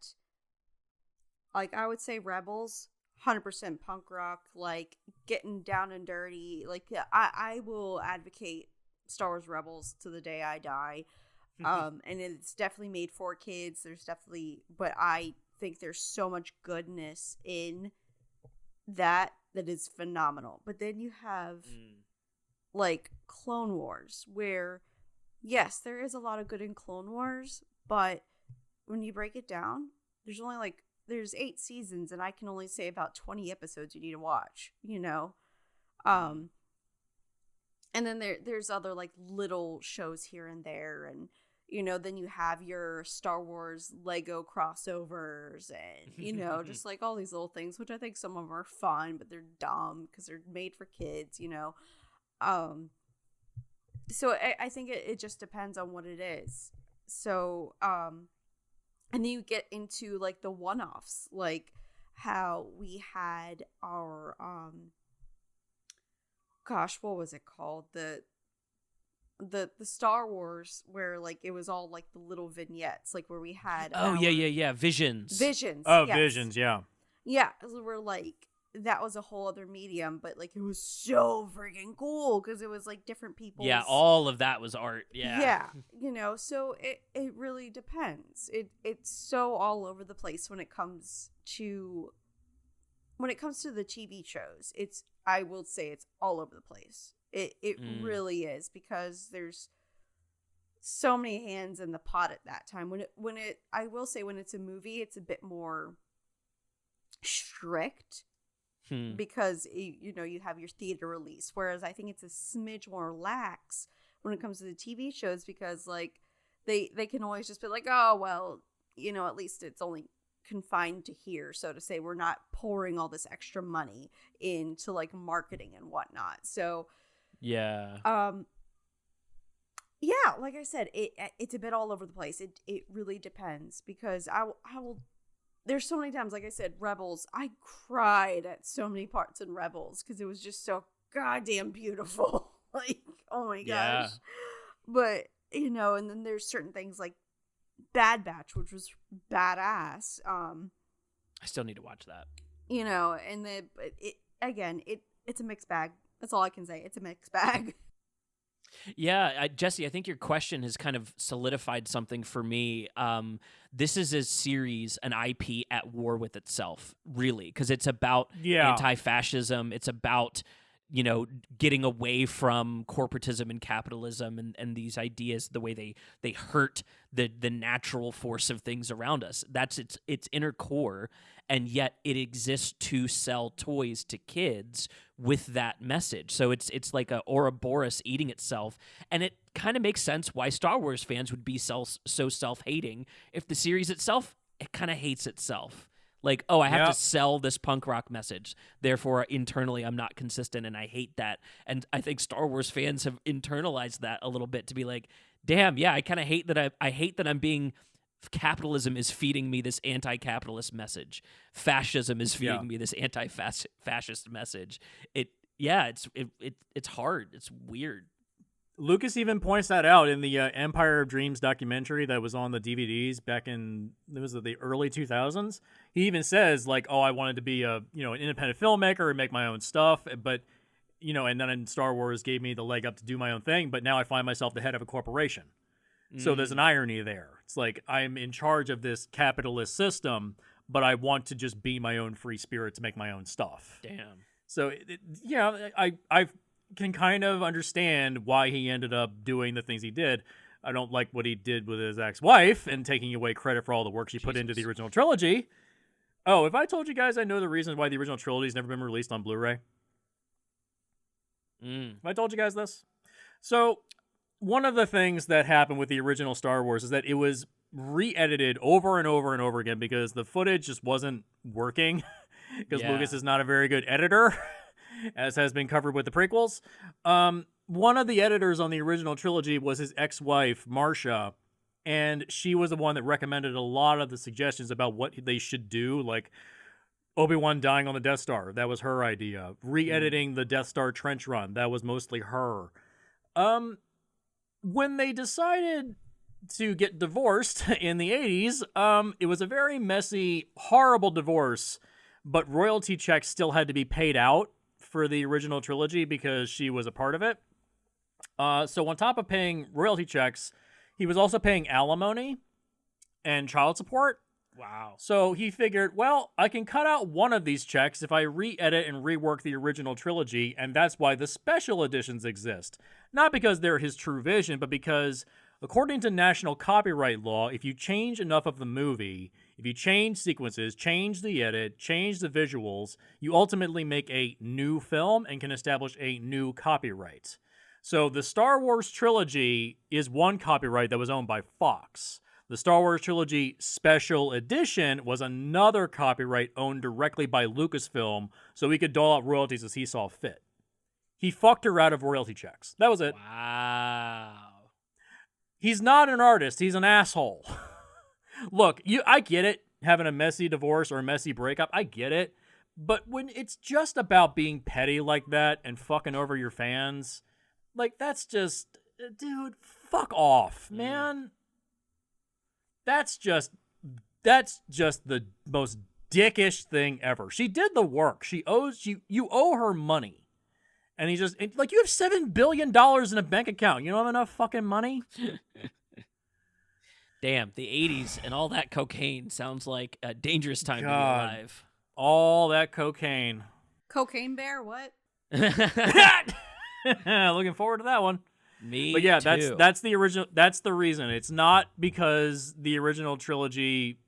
like, I would say Rebels, 100% punk rock, like, getting down and dirty. Like, I will advocate Star Wars Rebels to the day I die. And it's definitely made for kids. But I think there's so much goodness in that is phenomenal. But then you have, like, Clone Wars, where... Yes, there is a lot of good in Clone Wars, but when you break it down, there's 8 seasons, and I can only say about 20 episodes you need to watch, And then there's other, like, little shows here and there, and, then you have your Star Wars Lego crossovers, and, just, like, all these little things, which I think some of them are fun, but they're dumb because they're made for kids, So I think it just depends on what it is. So, and then you get into like the one-offs, like how we had our, what was it called? The Star Wars where like it was all like the little vignettes, like where we had. Visions. Oh, yes. Visions, yeah. Yeah, we're like, that was a whole other medium, but like it was so freaking cool because it was like different people's. Yeah, all of that was art. Yeah. So it really depends. It's so all over the place when it comes to the TV shows. I will say it's all over the place. It really is, because there's so many hands in the pot at that time. I will say when it's a movie, it's a bit more strict. Because you have your theater release, whereas I think it's a smidge more lax when it comes to the TV shows, because like they can always just be like, oh well, at least it's only confined to here, so to say. We're not pouring all this extra money into like marketing and whatnot. So like I said, it's a bit all over the place. It really depends, because I will there's so many times, like I said, Rebels, I cried at so many parts in Rebels because it was just so goddamn beautiful. Like, oh my gosh. Yeah. But, you know, and then there's certain things like Bad Batch, which was badass. I still need to watch that. You know, and it's a mixed bag. That's all I can say. It's a mixed bag. Yeah, Jesse, I think your question has kind of solidified something for me. This is a series, an IP at war with itself, really, because it's about anti-fascism. It's about, you know, getting away from corporatism and capitalism and these ideas, the way they hurt the natural force of things around us. That's its inner core, and yet it exists to sell toys to kids with that message. So it's like a Ouroboros eating itself, and it kind of makes sense why Star Wars fans would be so self-hating if the series itself, it kind of hates itself. Like, oh, I have to sell this punk rock message. Therefore, internally, I'm not consistent, and I hate that. And I think Star Wars fans have internalized that a little bit to be like, damn, yeah, I kind of hate that. I hate that I'm being. Capitalism is feeding me this anti-capitalist message. Fascism is feeding me this anti-fascist message. It's hard. It's weird. Lucas even points that out in the Empire of Dreams documentary that was on the DVDs back in the early 2000s. He even says like, "Oh, I wanted to be an independent filmmaker and make my own stuff, but and then Star Wars gave me the leg up to do my own thing, but now I find myself the head of a corporation." So there's an irony there. It's like I'm in charge of this capitalist system, but I want to just be my own free spirit to make my own stuff. Damn. So I can kind of understand why he ended up doing the things he did. I don't like what he did with his ex-wife and taking away credit for all the work she put into the original trilogy. Oh, if I told you guys I know the reason why the original trilogy's never been released on Blu-ray? Have I told you guys this? So one of the things that happened with the original Star Wars is that it was re-edited over and over and over again because the footage just wasn't working because Lucas is not a very good editor, as has been covered with the prequels. One of the editors on the original trilogy was his ex-wife, Marcia, and she was the one that recommended a lot of the suggestions about what they should do, like Obi-Wan dying on the Death Star. That was her idea. Re-editing the Death Star trench run. That was mostly her. When they decided to get divorced in the 80s, it was a very messy, horrible divorce, but royalty checks still had to be paid out for the original trilogy because she was a part of it. So on top of paying royalty checks, he was also paying alimony and child support. Wow. So he figured, well, I can cut out one of these checks if I re-edit and rework the original trilogy, and that's why the special editions exist. Not because they're his true vision, but because, according to national copyright law, if you change enough of the movie, if you change sequences, change the edit, change the visuals, you ultimately make a new film and can establish a new copyright. So the Star Wars trilogy is one copyright that was owned by Fox. The Star Wars Trilogy Special Edition was another copyright owned directly by Lucasfilm, so he could dole out royalties as he saw fit. He fucked her out of royalty checks. That was it. Wow. He's not an artist. He's an asshole. Look, I get it, having a messy divorce or a messy breakup. I get it. But when it's just about being petty like that and fucking over your fans, like, that's just... Dude, fuck off, man. That's just the most dickish thing ever. She did the work. She owes you owe her money. And you have $7 billion in a bank account. You don't have enough fucking money? Damn, the 80s and all that cocaine sounds like a dangerous time to be alive. All that cocaine. Cocaine Bear, what? Looking forward to that one. Me But yeah, too. that's the original. That's the reason. It's not because the original trilogy,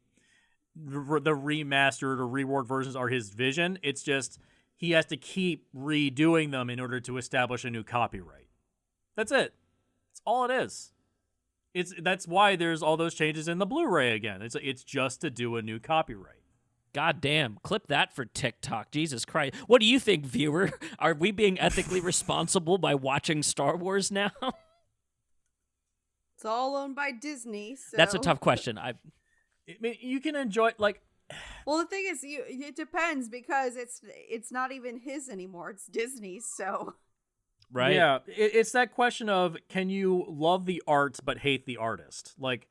the remastered or reworked versions are his vision. It's just he has to keep redoing them in order to establish a new copyright. That's it. That's all it is. That's why there's all those changes in the Blu-ray again. It's just to do a new copyright. God damn, clip that for TikTok. Jesus Christ. What do you think, viewer? Are we being ethically responsible by watching Star Wars now? It's all owned by Disney, so... That's a tough question. I mean, you can enjoy, like, Well, the thing is, it depends because it's not even his anymore. It's Disney's, so. Right. Yeah, it's that question of, can you love the art but hate the artist? Like,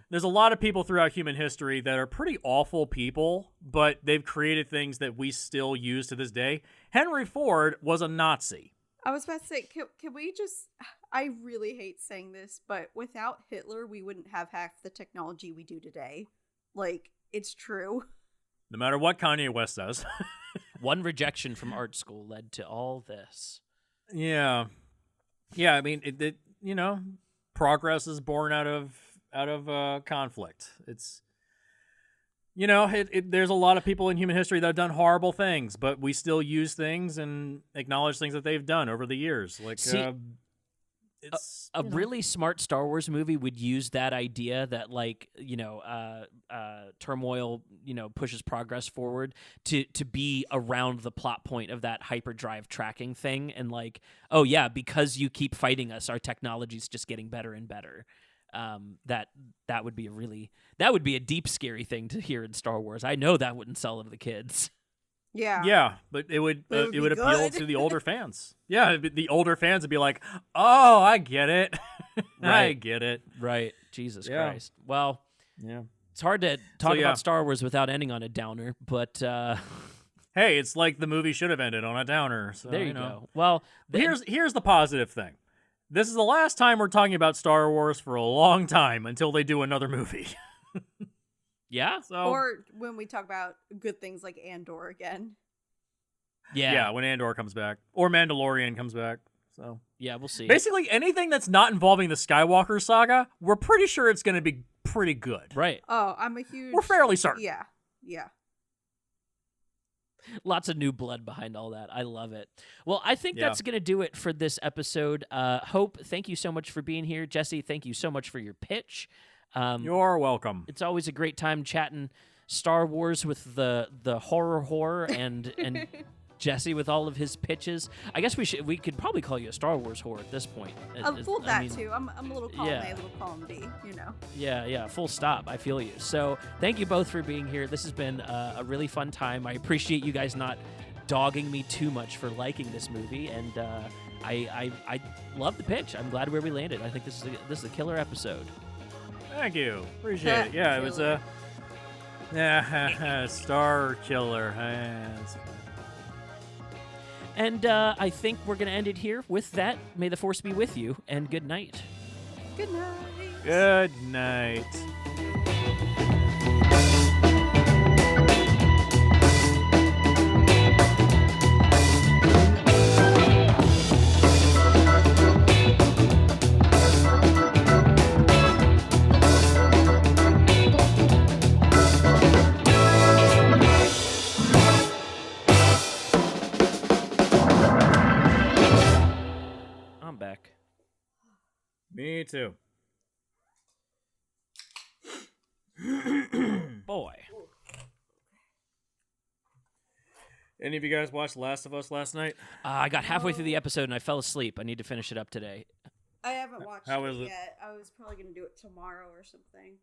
there's a lot of people throughout human history that are pretty awful people, but they've created things that we still use to this day. Henry Ford was a Nazi. I was about to say, can we just... I really hate saying this, but without Hitler, we wouldn't have half the technology we do today. Like, it's true. No matter what Kanye West says. One rejection from art school led to all this. Yeah. I mean, it progress is born out of conflict. It's, there's a lot of people in human history that have done horrible things, but we still use things and acknowledge things that they've done over the years. Like, it's a really smart Star Wars movie would use that idea that, like, turmoil, pushes progress forward to be around the plot point of that hyperdrive tracking thing, and like, oh yeah, because you keep fighting us, our technology's just getting better and better. That would be a deep, scary thing to hear in Star Wars. I know that wouldn't sell to the kids. Yeah, but it would appeal good. to the older fans. Yeah, the older fans would be like, "Oh, I get it, I get it." Right? Jesus Christ. Well, yeah, it's hard to talk about Star Wars without ending on a downer, but hey, it's like the movie should have ended on a downer. So, there you go. Well, here's the positive thing. This is the last time we're talking about Star Wars for a long time until they do another movie. Yeah. So, or when we talk about good things like Andor again. Yeah, when Andor comes back or Mandalorian comes back. So yeah, we'll see. Basically, anything that's not involving the Skywalker saga, we're pretty sure it's going to be pretty good. Right. Oh, I'm a huge... We're fairly certain. Yeah. Lots of new blood behind all that. I love it. Well, I think that's going to do it for this episode. Hope, thank you so much for being here. Jesse, thank you so much for your pitch. You're welcome. It's always a great time chatting Star Wars with the horror and Jesse with all of his pitches. I guess we could probably call you a Star Wars whore at this point. Full too. I'm a little column A, a little column B, Yeah, full stop. I feel you. So thank you both for being here. This has been a really fun time. I appreciate you guys not dogging me too much for liking this movie, and I love the pitch. I'm glad where we landed. I think this is a killer episode. Thank you. Appreciate it. Yeah, it was a Star Killer. And I think we're going to end it here. With that, may the Force be with you, and good night. Good night. Good night. Back. Me too. Boy. Any of you guys watched Last of Us last night? I got halfway through the episode and I fell asleep. I need to finish it up today. I haven't watched How it is it? yet. I was probably going to do it tomorrow or something.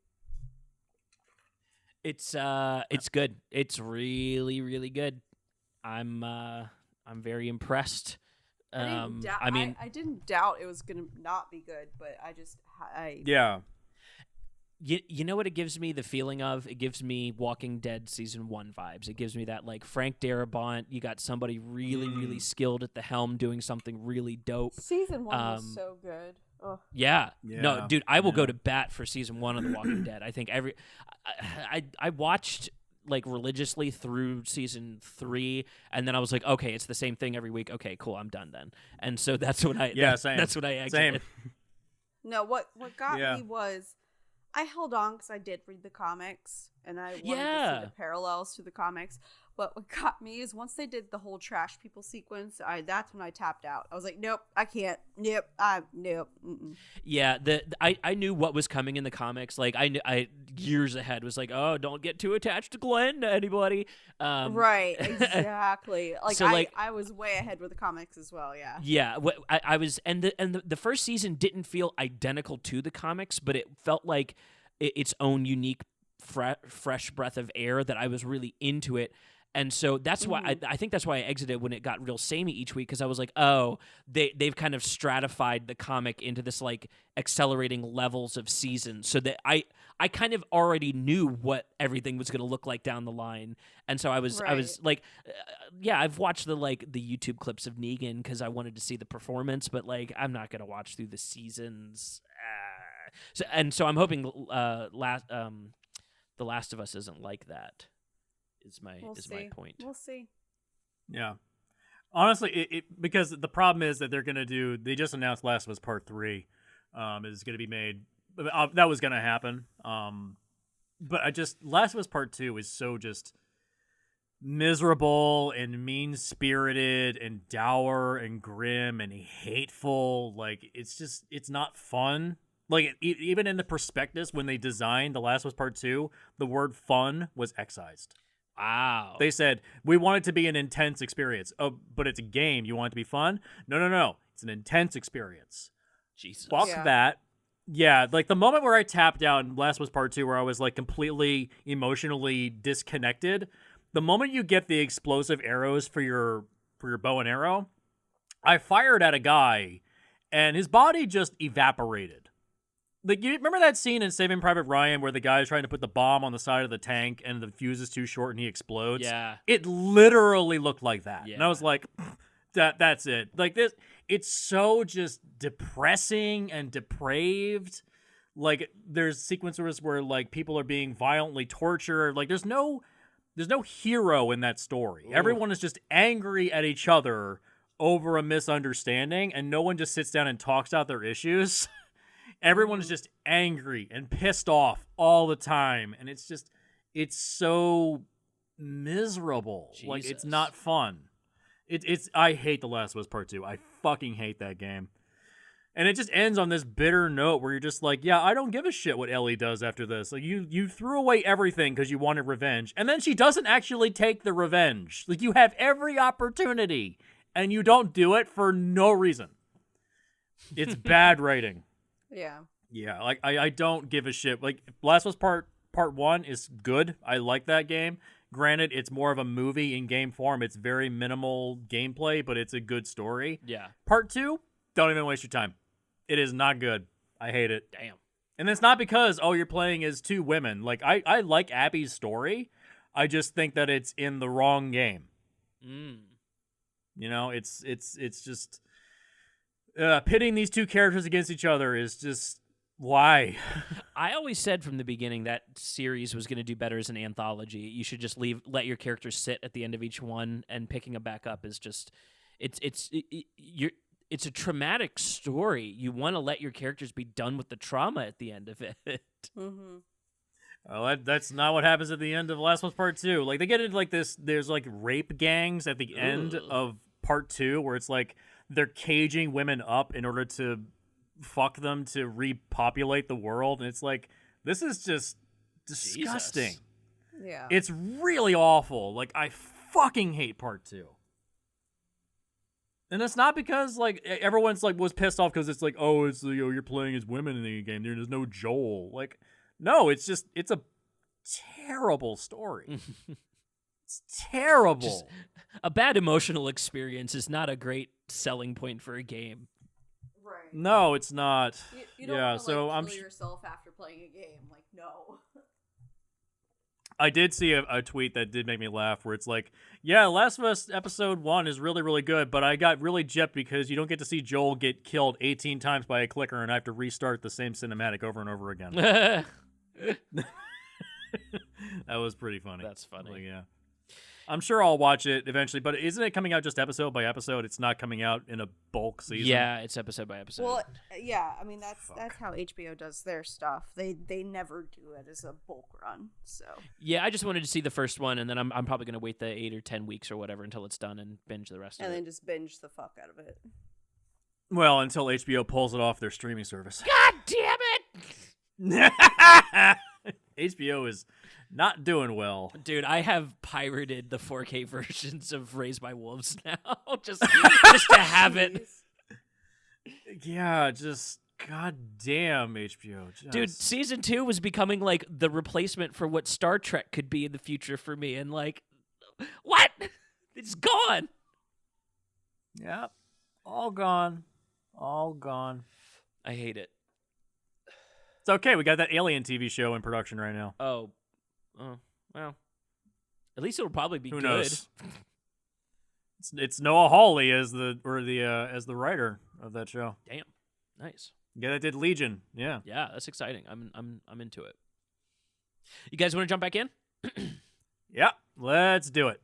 It's good. It's really, really good. I'm very impressed. I didn't doubt it was gonna not be good, but yeah. You know what it gives me the feeling of? It gives me Walking Dead season 1 vibes. It gives me that, like, Frank Darabont. You got somebody really, really skilled at the helm doing something really dope. Season 1 was so good. Ugh. Yeah. No, dude, I will go to bat for season 1 of The Walking Dead. I think I watched like religiously through season 3, and then I was like, okay, it's the same thing every week. Okay, cool, I'm done then. And so that's what I same. That's what I exited. Same. No, what got me was I held on because I did read the comics and I wanted to see the parallels to the comics. But what got me is once they did the whole trash people sequence, that's when I tapped out. I was like, nope, I can't. Nope, nope. Mm-mm. Yeah, I knew what was coming in the comics. Like I years ahead was like, oh, don't get too attached to Glenn to anybody. Right, exactly. I was way ahead with the comics as well. Yeah. Yeah, I was, and the first season didn't feel identical to the comics, but it felt like its own unique fresh breath of air that I was really into it. And so that's why I think that's why I exited when it got real samey each week, because I was like, oh, they've kind of stratified the comic into this like accelerating levels of seasons, so that I kind of already knew what everything was going to look like down the line. And so I was like, yeah, I've watched the YouTube clips of Negan because I wanted to see the performance, but like I'm not going to watch through the seasons. So I'm hoping The Last of Us isn't like that. Is my point. We'll see. Yeah. Honestly, because the problem is that they just announced Last of Us Part 3 is going to be made. That was going to happen. But Last of Us Part 2 is so just miserable and mean-spirited and dour and grim and hateful. Like, it's not fun. Like, even in the prospectus, when they designed The Last of Us Part 2, the word fun was excised. Wow. They said, we want it to be an intense experience. Oh, but it's a game. You want it to be fun? No. It's an intense experience. Jesus. Fuck that. Yeah, like the moment where I tapped out in Last of Us Part 2 where I was like completely emotionally disconnected, the moment you get the explosive arrows for your bow and arrow, I fired at a guy and his body just evaporated. Like, you remember that scene in Saving Private Ryan where the guy is trying to put the bomb on the side of the tank and the fuse is too short and he explodes? Yeah. It literally looked like that. Yeah. And I was like, that's it. Like, this, it's so just depressing and depraved. Like, there's sequences where, like, people are being violently tortured. Like, there's no hero in that story. Ooh. Everyone is just angry at each other over a misunderstanding, and no one just sits down and talks out their issues. Everyone is just angry and pissed off all the time, and it's so miserable. Jesus. Like, it's not fun. I hate The Last of Us Part 2. I fucking hate that game. And it just ends on this bitter note where you're just like, yeah, I don't give a shit what Ellie does after this. Like, you threw away everything because you wanted revenge, and then she doesn't actually take the revenge. Like, you have every opportunity, and you don't do it for no reason. It's bad writing. Yeah. Yeah, like, I don't give a shit. Like, Last of Us Part 1 is good. I like that game. Granted, it's more of a movie in game form. It's very minimal gameplay, but it's a good story. Yeah. Part 2, don't even waste your time. It is not good. I hate it. Damn. And it's not because, you're playing as two women. Like, I like Abby's story. I just think that it's in the wrong game. You know, it's just... pitting these two characters against each other is just... Why? I always said from the beginning that series was going to do better as an anthology. You should just let your characters sit at the end of each one, and picking them back up is just... It's a traumatic story. You want to let your characters be done with the trauma at the end of it. Mm-hmm. Well, that's not what happens at the end of Last of Us Part 2. Like, they get into, like, this... There's, like, rape gangs at the end of Part 2 where it's, like, they're caging women up in order to fuck them to repopulate the world. And it's like, this is just disgusting. Jesus. Yeah. It's really awful. Like, I fucking hate Part 2. And it's not because, like, everyone's, like, was pissed off because it's like, oh, it's, you're playing as women in the game. There's no Joel. Like, no, it's a terrible story. It's terrible. Just a bad emotional experience is not a great selling point for a game. Right. No, it's not. You don't want to, kill yourself after playing a game. Like, no. I did see a tweet that did make me laugh where it's like, yeah, Last of Us Episode 1 is really, really good, but I got really gypped because you don't get to see Joel get killed 18 times by a clicker and I have to restart the same cinematic over and over again. That was pretty funny. That's funny. Like, yeah. I'm sure I'll watch it eventually, but isn't it coming out just episode by episode? It's not coming out in a bulk season? Yeah, it's episode by episode. Well, yeah, I mean, that's how HBO does their stuff. They never do it as a bulk run, so. Yeah, I just wanted to see the first one, and then I'm probably going to wait the 8 or 10 weeks or whatever until it's done and binge the rest of it. And then just binge the fuck out of it. Well, until HBO pulls it off their streaming service. God damn it! HBO is not doing well. Dude, I have pirated the 4K versions of Raised by Wolves now, just to have it. Yeah, just God damn, HBO. Dude, season 2 was becoming like the replacement for what Star Trek could be in the future for me. And like, what? It's gone. Yep. All gone. All gone. I hate it. It's okay. We got that Alien TV show in production right now. Oh, well. At least it'll probably be Who good. knows? It's Noah Hawley as the writer of that show. Damn, nice. Yeah, that did Legion. Yeah, yeah, that's exciting. I'm into it. You guys want to jump back in? Yeah, let's do it.